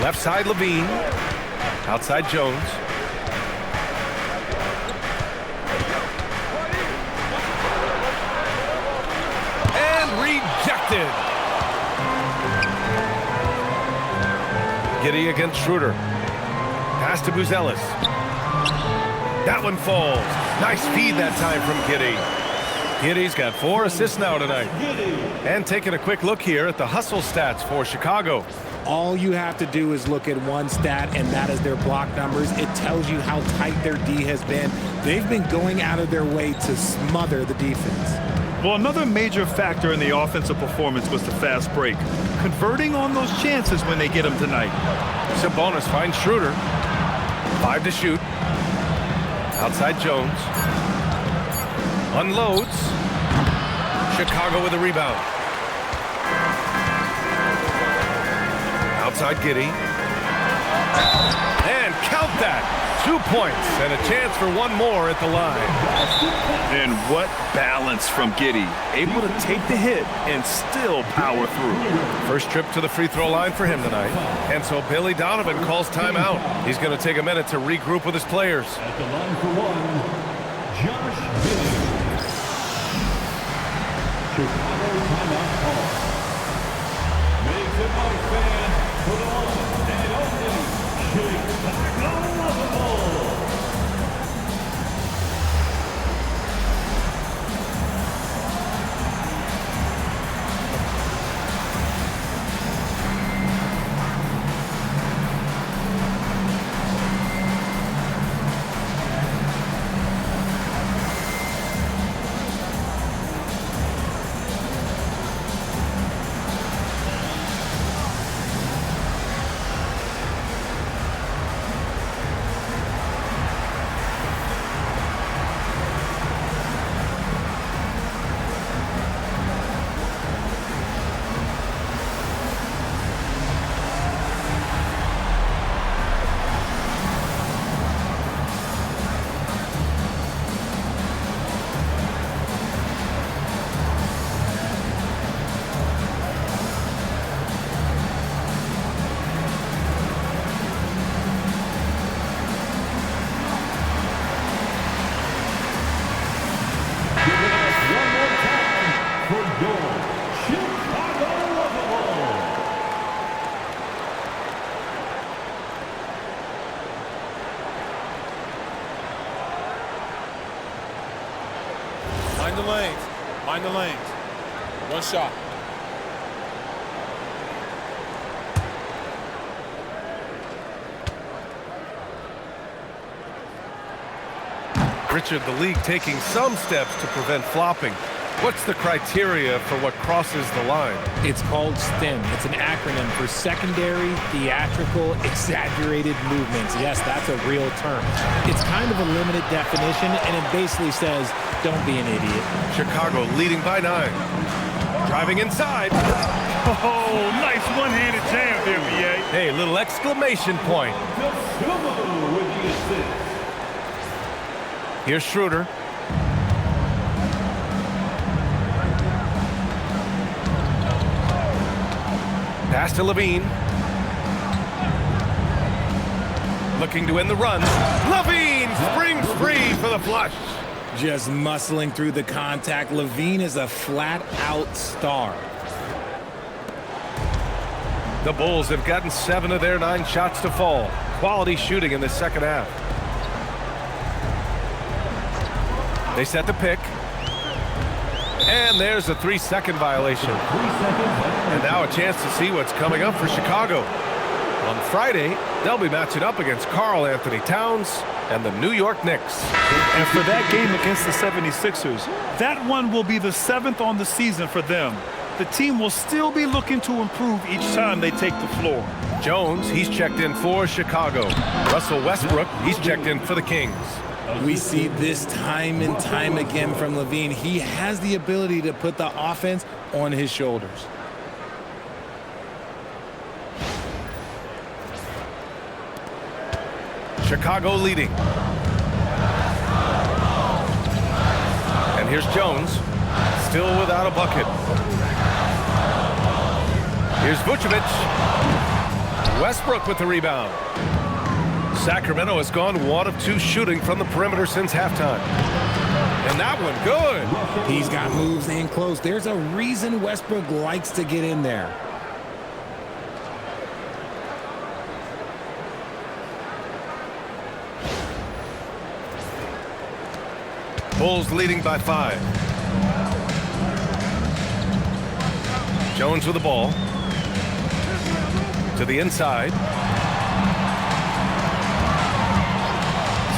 Left side LaVine. Outside Jones. And rejected. Giddey against Schroeder. Pass to Vučević. That one falls. Nice feed that time from Giddey. Giddey's got 4 assists now tonight. And taking a quick look here at the hustle stats for Chicago. All you have to do is look at one stat, and that is their block numbers. It tells you how tight their D has been. They've been going out of their way to smother the defense. Well, another major factor in the offensive performance was the fast break. Converting on those chances when they get them tonight. Sabonis finds Schroeder. 5 to shoot. Outside Jones. Unloads. Chicago with a rebound. Outside Giddey. And count that. 2 points and a chance for one more at the line. And what balance from Giddey. Able to take the hit and still power through. First trip to the free throw line for him tonight. And so Billy Donovan calls timeout. He's going to take a minute to regroup with his players. At the line for one, Josh Giddey. Chicago timeout call. Makes it my fan for the one and only Chicago Bulls. Mind the lanes. Mind the lanes. One shot. Richard, the league taking some steps to prevent flopping. What's the criteria for what crosses the line? It's called STEM. It's an acronym for secondary, theatrical, exaggerated movements. Yes, that's a real term. It's kind of a limited definition, and it basically says, don't be an idiot. Chicago leading by 9. Driving inside. Oh, nice one-handed jam there, B.A. Hey, little exclamation point. Here's Schroeder. Pass to LaVine. Looking to win the run. LaVine springs free for the flush. Just muscling through the contact. LaVine is a flat-out star. The Bulls have gotten 7 of their 9 shots to fall. Quality shooting in the second half. They set the pick. And there's a 3-second violation. And now a chance to see what's coming up for Chicago. On Friday, they'll be matching up against Karl Anthony Towns and the New York Knicks. And for that game against the 76ers, that one will be the 7th on the season for them. The team will still be looking to improve each time they take the floor. Jones, he's checked in for Chicago. Russell Westbrook, he's checked in for the Kings. We see this time and time again from LaVine. He has the ability to put the offense on his shoulders. Chicago leading. And here's Jones, still without a bucket. Here's Vučević. Westbrook with the rebound. Sacramento has gone 1 of 2 shooting from the perimeter since halftime. And that one good. He's got moves in close. There's a reason Westbrook likes to get in there. Bulls leading by 5. Jones with the ball. To the inside.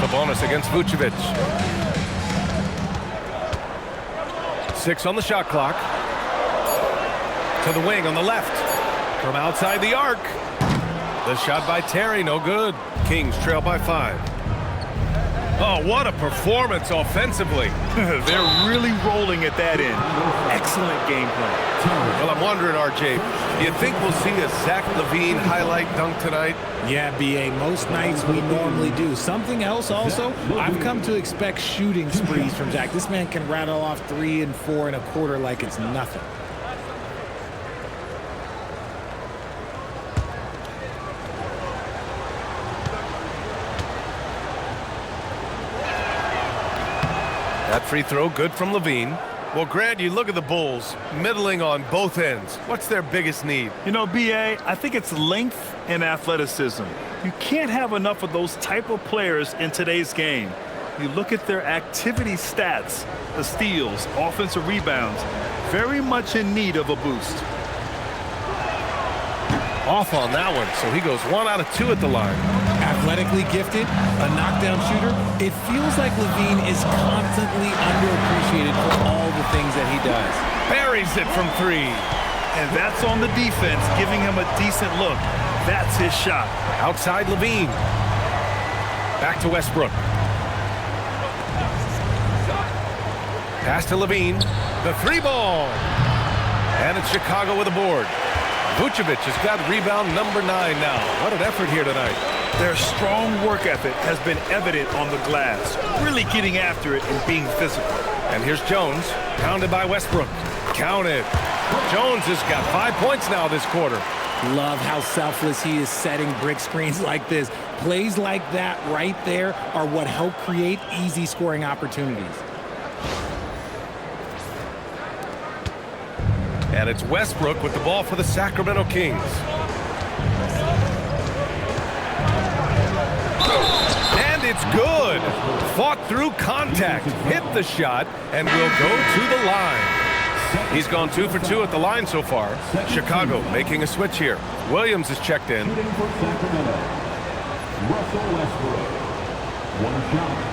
Sabonis against Vučević. 6 on the shot clock. To the wing on the left. From outside the arc. The shot by Terry, no good. Kings trail by 5. Oh, what a performance offensively. They're really rolling at that end. Excellent game plan. Well, I'm wondering, RJ, do you think we'll see a Zach LaVine highlight dunk tonight? Yeah, B.A., most nights we normally do. Something else also, I've come to expect shooting sprees from Zach. This man can rattle off 3 and 4 and a quarter like it's nothing. That free throw good from LaVine. Well, Grant, you look at the Bulls, middling on both ends. What's their biggest need? You know, B.A., I think it's length and athleticism. You can't have enough of those type of players in today's game. You look at their activity stats, the steals, offensive rebounds, very much in need of a boost. Off on that one, so he goes 1 out of 2 at the line. Athletically gifted, a knockdown shooter. It feels like LaVine is constantly underappreciated for all the things that he does. Buries it from 3. And that's on the defense, giving him a decent look. That's his shot. Outside LaVine. Back to Westbrook. Pass to LaVine. The 3-ball. And it's Chicago with a board. Vučević has got rebound number 9 now. What an effort here tonight. Their strong work ethic has been evident on the glass, really getting after it and being physical. And here's Jones, pounded by Westbrook. Counted. Jones has got 5 points now this quarter. Love how selfless he is setting brick screens like this. Plays like that right there are what help create easy scoring opportunities. And it's Westbrook with the ball for the Sacramento Kings. And it's good. Fought through contact, hit the shot, and will go to the line. He's gone 2 for 2 at the line so far. Chicago making a switch here. Williams is checked in. Russell Westbrook. 1 shot.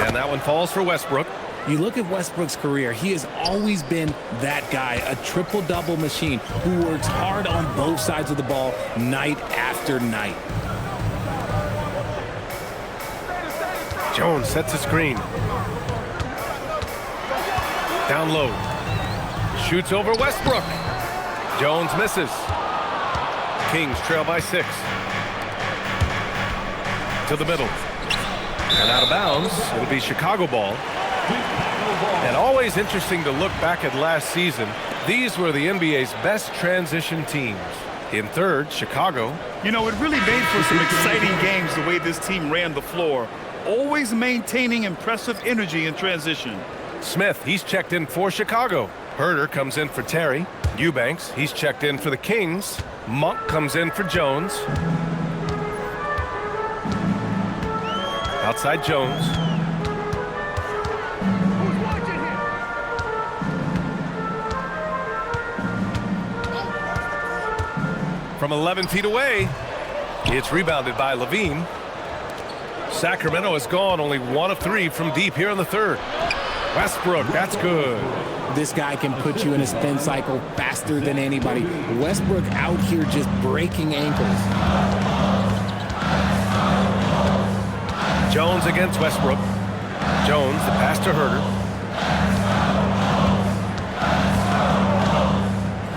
And that one falls for Westbrook. You look at Westbrook's career, he has always been that guy, a triple-double machine who works hard on both sides of the ball night after night. Jones sets a screen. Down low. Shoots over Westbrook. Jones misses. Kings trail by 6. To the middle. And out of bounds. It'll be Chicago ball. And always interesting to look back at last season. These were the NBA's best transition teams. In third, Chicago. You know, it really made for some exciting games the way this team ran the floor. Always maintaining impressive energy in transition. Smith, he's checked in for Chicago. Herter comes in for Terry. Eubanks, he's checked in for the Kings. Monk comes in for Jones. Outside Jones. From 11 feet away, it's rebounded by LaVine. Sacramento has gone only 1 of 3 from deep here in the third. Westbrook, that's good. This guy can put you in a spin cycle faster than anybody. Westbrook out here just breaking ankles. Jones against Westbrook. Jones, the pass to Herter.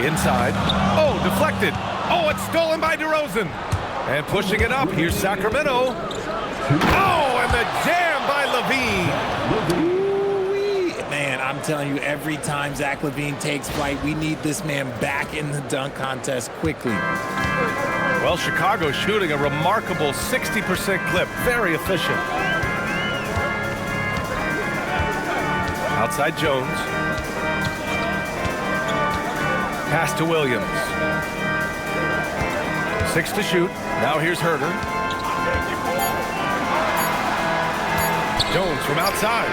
Inside. Oh, deflected. Oh, it's stolen by DeRozan. And pushing it up, here's Sacramento. Oh, and the jam by LaVine. Man, I'm telling you, every time Zach LaVine takes flight, we need this man back in the dunk contest quickly. Well, Chicago's shooting a remarkable 60% clip. Very efficient. Outside Jones. Pass to Williams. 6 to shoot. Now here's Herter. Jones from outside.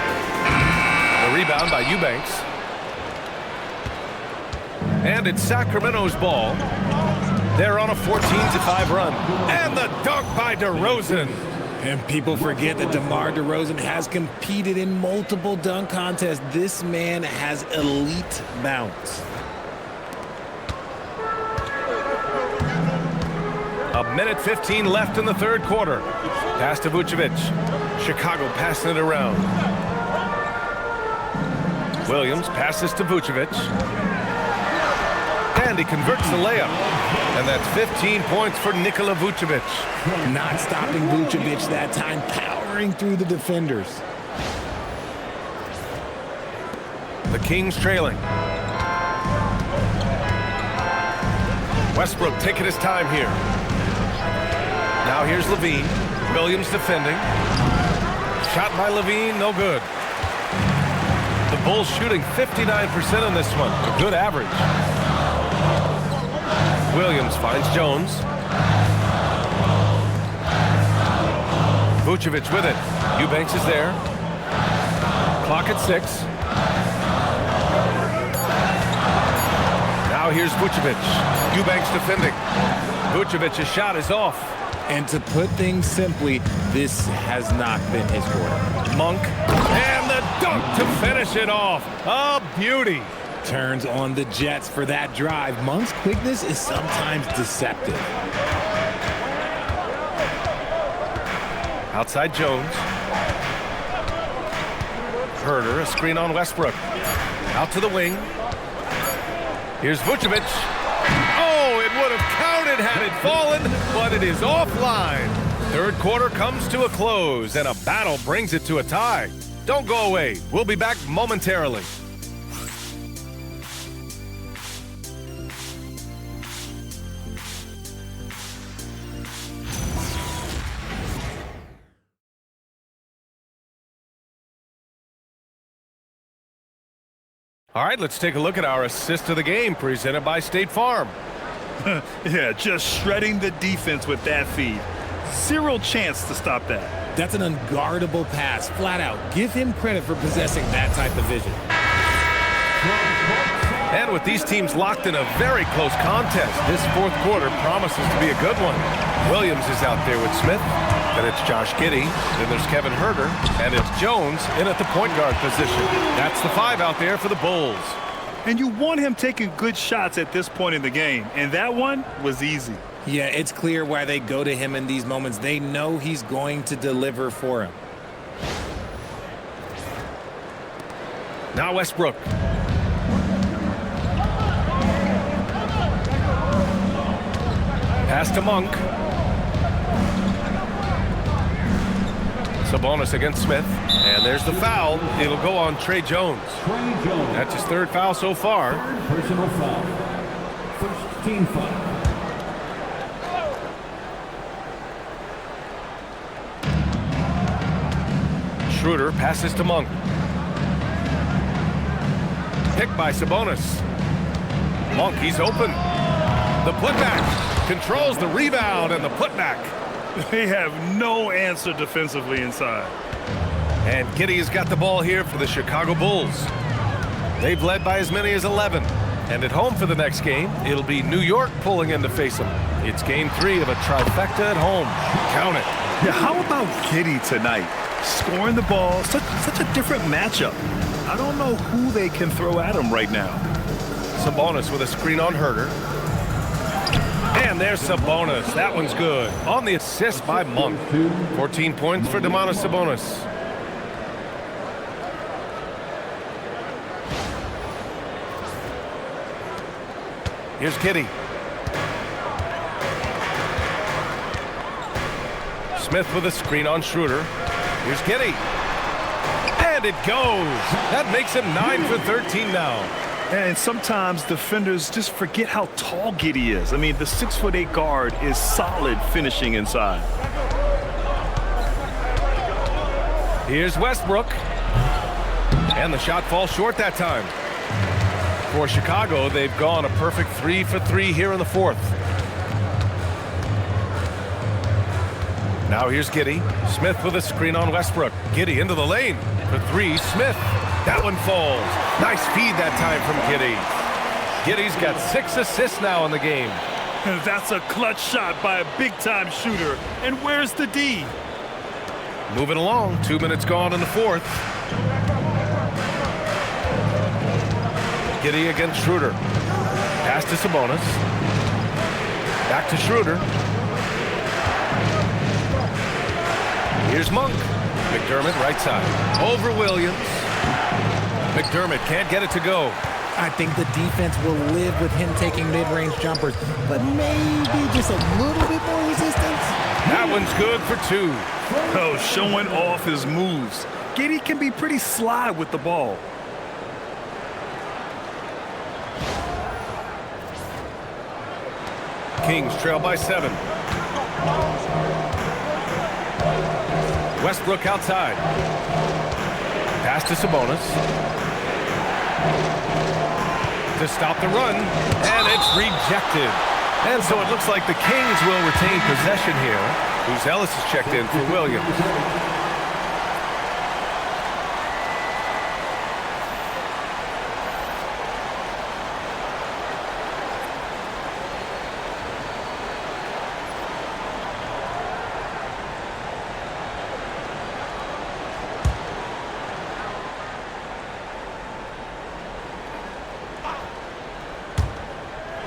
The rebound by Eubanks. And it's Sacramento's ball. They're on a 14-5 run. And the dunk by DeRozan. And people forget that DeMar DeRozan has competed in multiple dunk contests. This man has elite bounce. A minute 15 left in the third quarter. Pass to Vučević. Chicago passing it around. Williams passes to Vučević. And he converts the layup. And that's 15 points for Nikola Vučević. Not stopping Vučević that time, powering through the defenders. The Kings trailing. Westbrook taking his time here. Now here's LaVine. Williams defending. Shot by LaVine, no good. The Bulls shooting 59% on this one. A good average. Williams finds Jones. Vučević with it. Eubanks is there. Clock at 6. Now here's Vučević. Eubanks defending. Vučević's shot is off. And to put things simply, this has not been his quarter. Monk. And the dunk to finish it off. A beauty. Turns on the Jets for that drive. Monk's quickness is sometimes deceptive. Outside Jones. Herter, a screen on Westbrook. Out to the wing. Here's Vučević. Oh, it would have counted had it fallen, but it is offline. Third quarter comes to a close, and a battle brings it to a tie. Don't go away. We'll be back momentarily. All right, let's take a look at our assist of the game presented by State Farm. Yeah, just shredding the defense with that feed. Zero chance to stop that. That's an unguardable pass, flat out. Give him credit for possessing that type of vision. And with these teams locked in a very close contest, this fourth quarter promises to be a good one. Williams is out there with Smith. Then it's Josh Giddey. Then there's Kevin Huerter. And it's Jones in at the point guard position. That's the 5 out there for the Bulls. And you want him taking good shots at this point in the game. And that one was easy. Yeah, it's clear why they go to him in these moments. They know he's going to deliver for him. Now Westbrook. Pass to Monk. Sabonis against Smith. And there's the foul. It'll go on Trey Jones. That's his 3rd foul so far. Personal foul. First team foul. Schroeder passes to Monk. Picked by Sabonis. Monk, he's open. The putback. Controls the rebound and the putback. They have no answer defensively inside. And Giddey has got the ball here for the Chicago Bulls. They've led by as many as 11. And at home for the next game, it'll be New York pulling in to face them. It's game 3 of a trifecta at home. Count it. Yeah, how about Giddey tonight? Scoring the ball, such a different matchup. I don't know who they can throw at him right now. Sabonis with a screen on Huerter. And there's Sabonis. That one's good. On the assist by Monk. 14 points for Domantas Sabonis. Here's Giddey. Smith with a screen on Schroeder. Here's Giddey. And it goes. That makes him 9 for 13 now. And sometimes defenders just forget how tall Giddey is. I mean, the 6'8" guard is solid finishing inside. Here's Westbrook. And the shot falls short that time. For Chicago, they've gone a perfect 3 for 3 here in the 4th. Now here's Giddey. Smith with a screen on Westbrook. Giddey into the lane for 3. Smith. That one falls. Nice feed that time from Giddey. Giddey's got 6 assists now in the game. That's a clutch shot by a big-time shooter. And where's the D? Moving along. 2 minutes gone in the 4th. Giddey against Schroeder. Pass to Sabonis. Back to Schroeder. Here's Monk. McDermott right side. Over Williams. McDermott can't get it to go. I think the defense will live with him taking mid-range jumpers, but maybe just a little bit more resistance. That one's good for 2. Oh, showing off his moves. Giddey can be pretty sly with the ball. Kings trail by 7. Westbrook outside. Pass to Sabonis. To stop the run, and it's rejected. And so it looks like the Kings will retain possession here. Who's Ellis is checked in for Williams.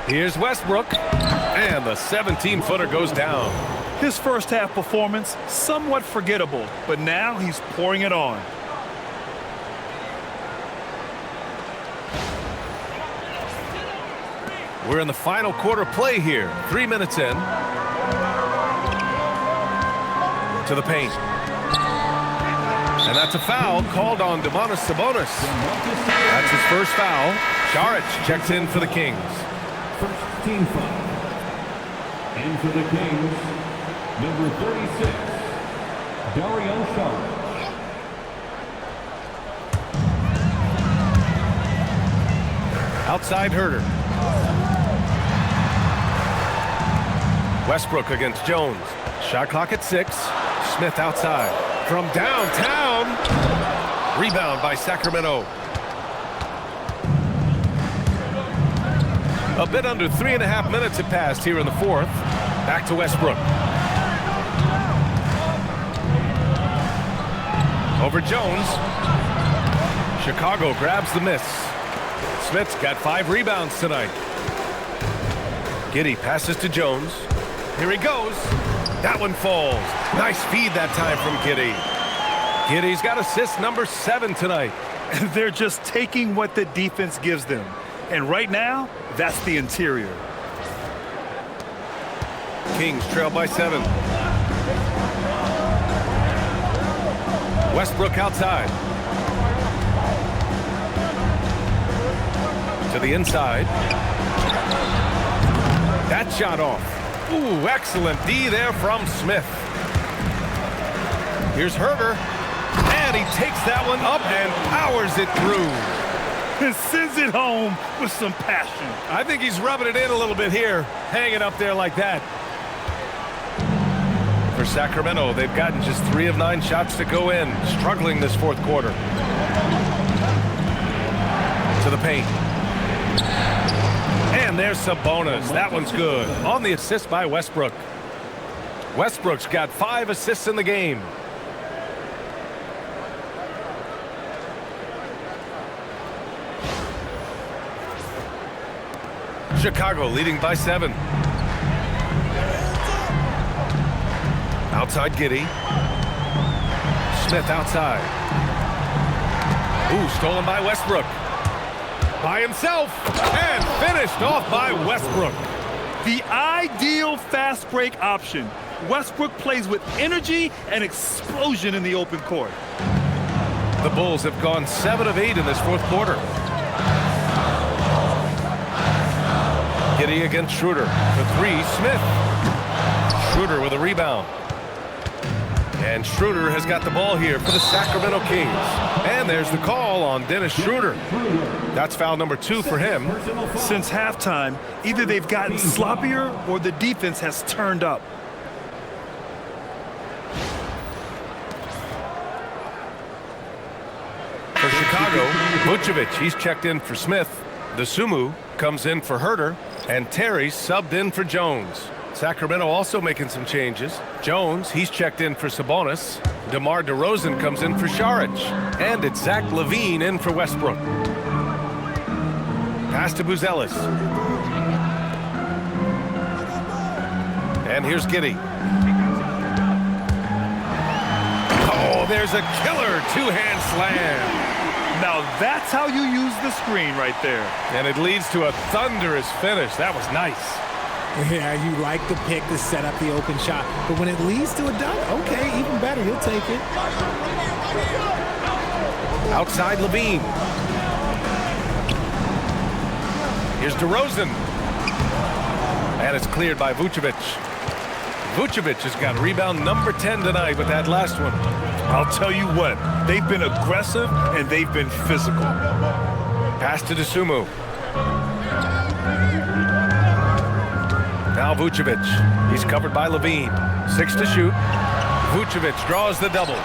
Here's Westbrook, and the 17-footer goes down. His first half performance, somewhat forgettable, but now he's pouring it on. We're in the final quarter play here. 3 minutes in. To the paint. And that's a foul called on Domantas Sabonis. That's his first foul. Šarić checks in for the Kings. First team foul. And for the Kings, number 36, Dario Šarić. Outside Huerter. Westbrook against Jones. Shot clock at 6. Smith outside. From downtown. Rebound by Sacramento. A bit under 3.5 minutes have passed here in the 4th. Back to Westbrook. Over Jones. Chicago grabs the miss. Smith's got 5 rebounds tonight. Giddey passes to Jones. Here he goes. That one falls. Nice feed that time from Giddey. Giddey's got assist number 7 tonight. They're just taking what the defense gives them. And right now, that's the interior. Kings trail by 7. Westbrook outside. To the inside. That shot off. Ooh, excellent D there from Smith. Here's Herter. And he takes that one up and powers it through. And sends it home with some passion. I think he's rubbing it in a little bit here, hanging up there like that. For Sacramento, they've gotten just 3 of 9 shots to go in, struggling this fourth quarter. To the paint. And there's Sabonis. That one's good. On the assist by Westbrook. Westbrook's got 5 assists in the game. Chicago leading by 7. Outside Giddey. Smith outside. Ooh, stolen by Westbrook. By himself. And finished off by Westbrook. The ideal fast break option. Westbrook plays with energy and explosion in the open court. The Bulls have gone 7 of 8 in this fourth quarter. Giddey against Schroeder. For 3, Smith. Schroeder with a rebound. And Schroeder has got the ball here for the Sacramento Kings. And there's the call on Dennis Schroeder. That's foul number 2 for him. Since halftime, either they've gotten sloppier or the defense has turned up. For Chicago, Vučević, he's checked in for Smith. Dosunmu comes in for Herter. And Terry subbed in for Jones. Sacramento also making some changes. Jones, he's checked in for Sabonis. DeMar DeRozan comes in for Šarić. And it's Zach LaVine in for Westbrook. Pass to Vučević. And here's Giddey. Oh, there's a killer 2-hand slam. Now that's how you use the screen right there. And it leads to a thunderous finish. That was nice. Yeah, you like the pick to set up the open shot. But when it leads to a dunk, okay, even better. You'll take it. Outside LaVine. Here's DeRozan. And it's cleared by Vučević. Vučević has got rebound number 10 tonight with that last one. I'll tell you what, they've been aggressive and they've been physical. Pass to Dosunmu. Now Vučević. He's covered by LaVine. 6 to shoot. Vučević draws the double.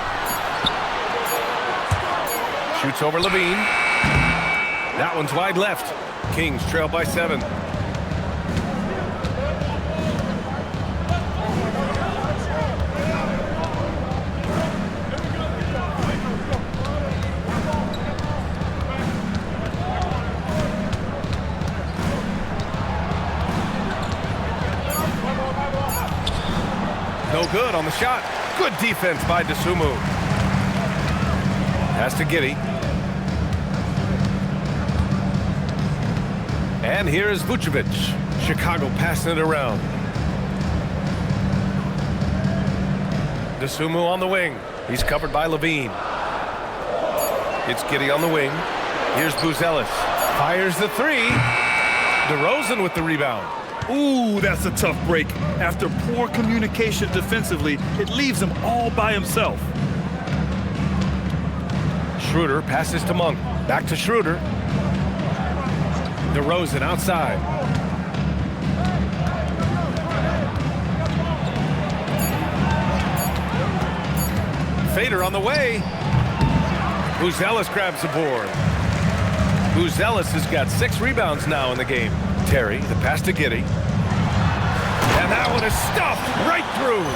Shoots over LaVine. That one's wide left. Kings trail by 7. No good on the shot. Good defense by Dosunmu. Pass to Giddey. And here is Vučević. Chicago passing it around. Dosunmu on the wing. He's covered by LaVine. It's Giddey on the wing. Here's Vučević. Fires the 3. DeRozan with the rebound. Ooh, that's a tough break. After poor communication defensively, it leaves him all by himself. Schroeder passes to Monk. Back to Schroeder. DeRozan outside. Fader on the way. Vučević grabs the board. Vučević has got 6 rebounds now in the game. Terry, the pass to Giddey. And that one is stuffed right through.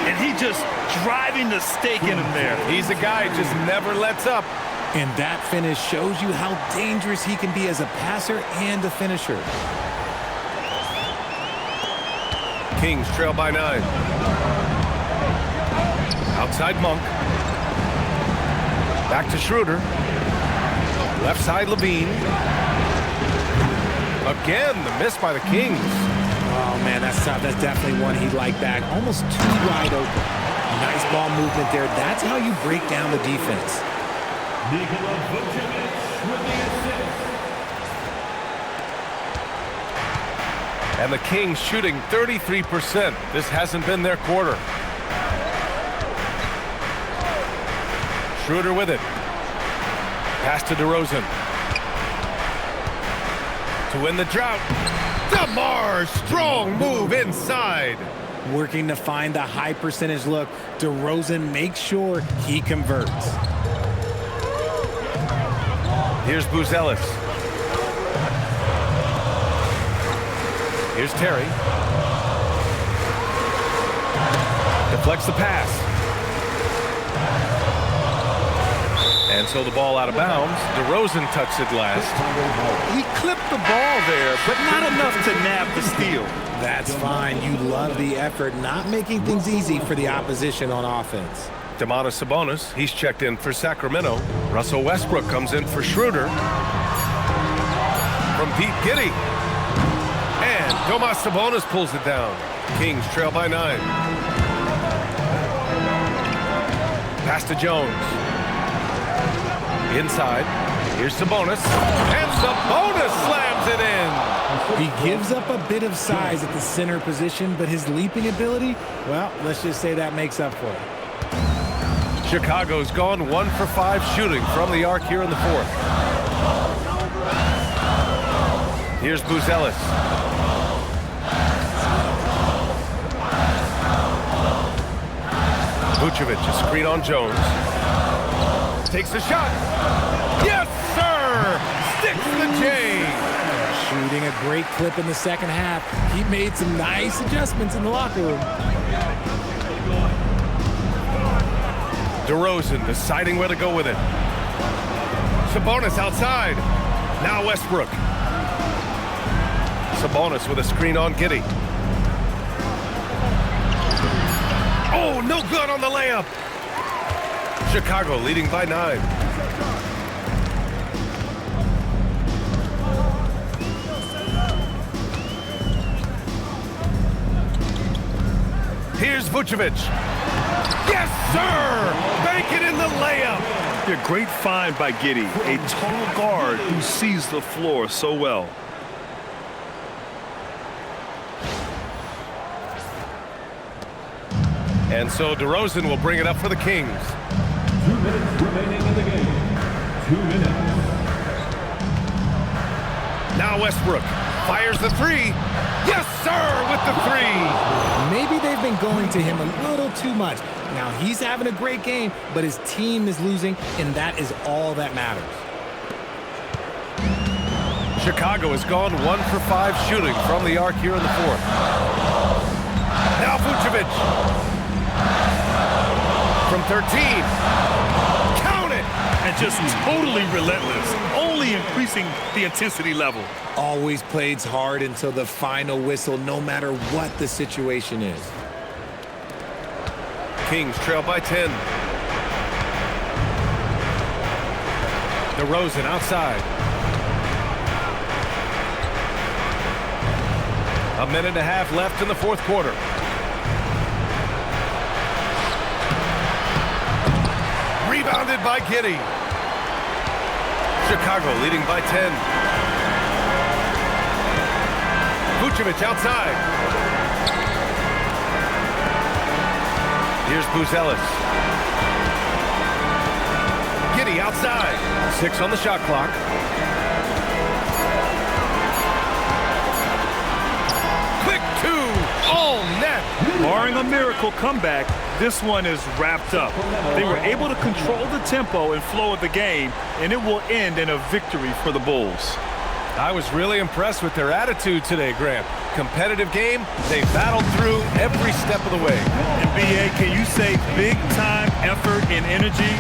And he just driving the stake in him there. He's a guy who just never lets up. And that finish shows you how dangerous he can be as a passer and a finisher. Kings trail by 9. Outside Monk. Back to Schroeder. Left side LaVine. Again, the miss by the Kings. Oh, man, that's tough. That's definitely one he'd like back. Almost too wide open. Nice ball movement there. That's how you break down the defense. Nikola Vučević with the assist. And the Kings shooting 33%. This hasn't been their quarter. Schroeder with it. Pass to DeRozan. To win the drought. DeMar, strong move inside. Working to find the high percentage look. DeRozan makes sure he converts. Here's Vučević. Here's Terry. Deflects the pass. And so the ball out of bounds. DeRozan touched it last. He clipped the ball there, but not enough to nab the steal. That's fine. You love the effort, not making things easy for the opposition on offense. Domantas Sabonis, he's checked in for Sacramento. Russell Westbrook comes in for Schroeder. From Pete Giddey. And Domantas Sabonis pulls it down. Kings trail by 9. Pass to Jones. Inside. Here's Sabonis. And Sabonis slams it in. He gives up a bit of size at the center position, but his leaping ability, well, let's just say that makes up for it. Chicago's gone 1 for 5 shooting from the arc here in the 4th. Here's Vučević. Vučević, a screen on Jones. Takes the shot. Yes, sir! Sticks the J. Shooting a great clip in the second half. He made some nice adjustments in the locker room. DeRozan deciding where to go with it. Sabonis outside. Now Westbrook. Sabonis with a screen on Giddey. Oh, no good on the layup. Chicago leading by 9. Here's Vučević. Yes, sir! Bank it in the layup. A great find by Giddey, a tall guard who sees the floor so well. And so DeRozan will bring it up for the Kings. 2 minutes remaining in the game. 2 minutes. Now Westbrook fires the 3. Yes, sir, with the 3. Maybe they've been going to him a little too much. Now he's having a great game, but his team is losing, and that is all that matters. Chicago has gone 1 for 5 shooting from the arc here in the 4th. Now Vučević. From 13. Count it! And just totally relentless, only increasing the intensity level. Always plays hard until the final whistle, no matter what the situation is. Kings trail by 10. DeRozan outside. A minute and a half left in the 4th quarter. Rebounded by Giddey. Chicago leading by 10. Vučević outside. Here's Vučević. Giddey outside. 6 on the shot clock. Quick 2. All net. Barring a miracle comeback, this one is wrapped up. They were able to control the tempo and flow of the game, and it will end in a victory for the Bulls. I was really impressed with their attitude today, Grant. Competitive game, they battled through every step of the way. And B.A., can you say big-time effort and energy?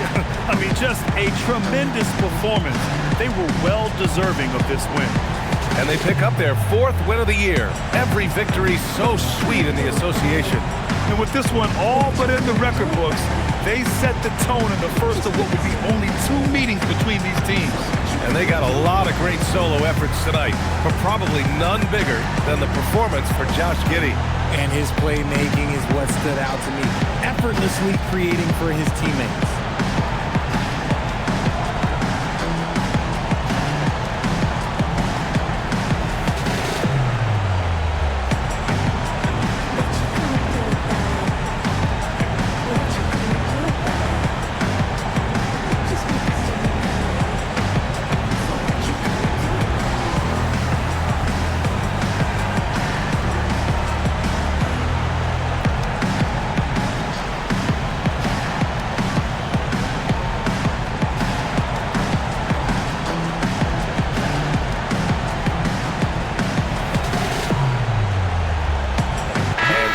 I mean, just a tremendous performance. They were well-deserving of this win. And they pick up their 4th win of the year. Every victory so sweet in the association. And with this one all but in the record books, they set the tone in the first of what would be only 2 meetings between these teams. And they got a lot of great solo efforts tonight, but probably none bigger than the performance for Josh Giddey. And his playmaking is what stood out to me, effortlessly creating for his teammates.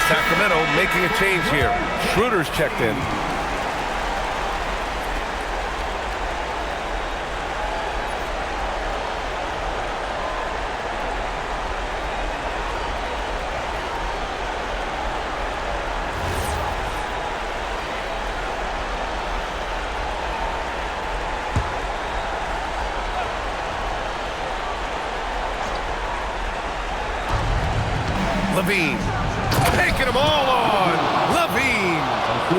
Sacramento making a change here. Schroeder's checked in. LaVine. Taking them all on. LaVine.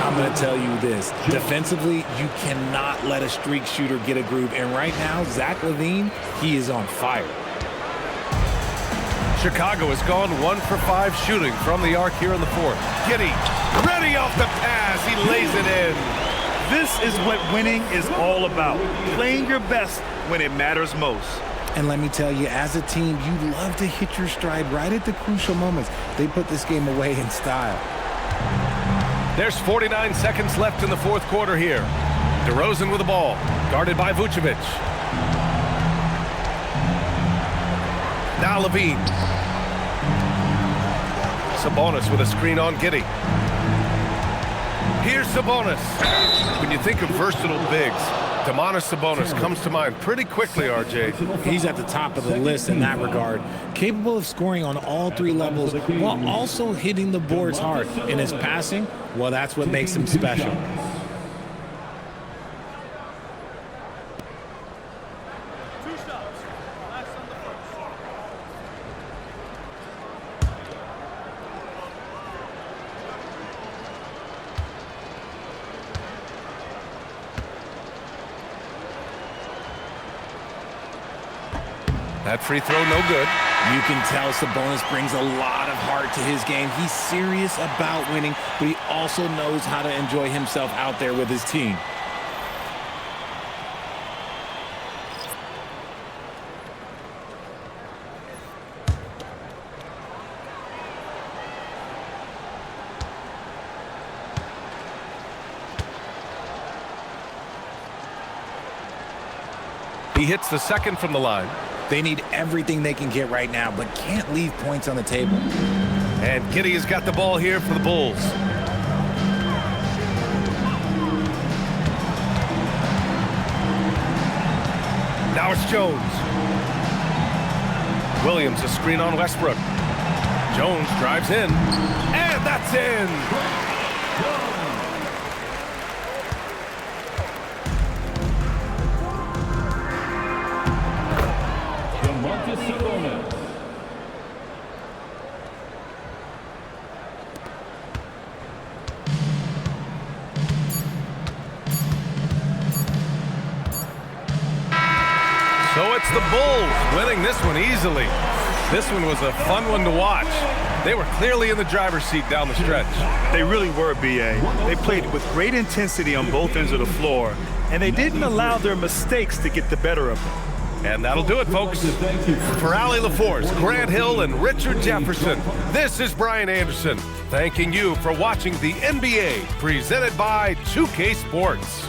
I'm going to tell you this. Defensively, you cannot let a streak shooter get a groove. And right now, Zach LaVine, he is on fire. Chicago has gone 1 for 5 shooting from the arc here in the 4th. Giddey, ready off the pass. He lays it in. This is what winning is all about. Playing your best when it matters most. And let me tell you, as a team, you love to hit your stride right at the crucial moments. They put this game away in style. There's 49 seconds left in the 4th quarter here. DeRozan with the ball, guarded by Vučević. Now LaVine. Sabonis with a screen on Giddey. Here's Sabonis. When you think of versatile bigs, Domantas Sabonis comes to mind pretty quickly, RJ. He's at the top of the list in that regard. Capable of scoring on all 3 levels while also hitting the boards hard. In his passing, well, that's what makes him special. That free throw, no good. You can tell Sabonis brings a lot of heart to his game. He's serious about winning, but he also knows how to enjoy himself out there with his team. He hits the second from the line. They need everything they can get right now, but can't leave points on the table. And Giddey has got the ball here for the Bulls. Now it's Jones. Williams, a screen on Westbrook. Jones drives in, and that's in. Domantas Sabonis. So it's the Bulls winning this one easily. This one was a fun one to watch. They were clearly in the driver's seat down the stretch. They really were, B.A. They played with great intensity on both ends of the floor, and they didn't allow their mistakes to get the better of them. And that'll do it, folks. For Allie LaForce, Grant Hill, and Richard Jefferson, this is Brian Anderson, thanking you for watching the NBA presented by 2K Sports.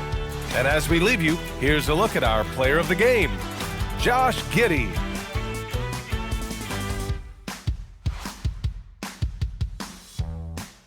And as we leave you, here's a look at our player of the game, Josh Giddey.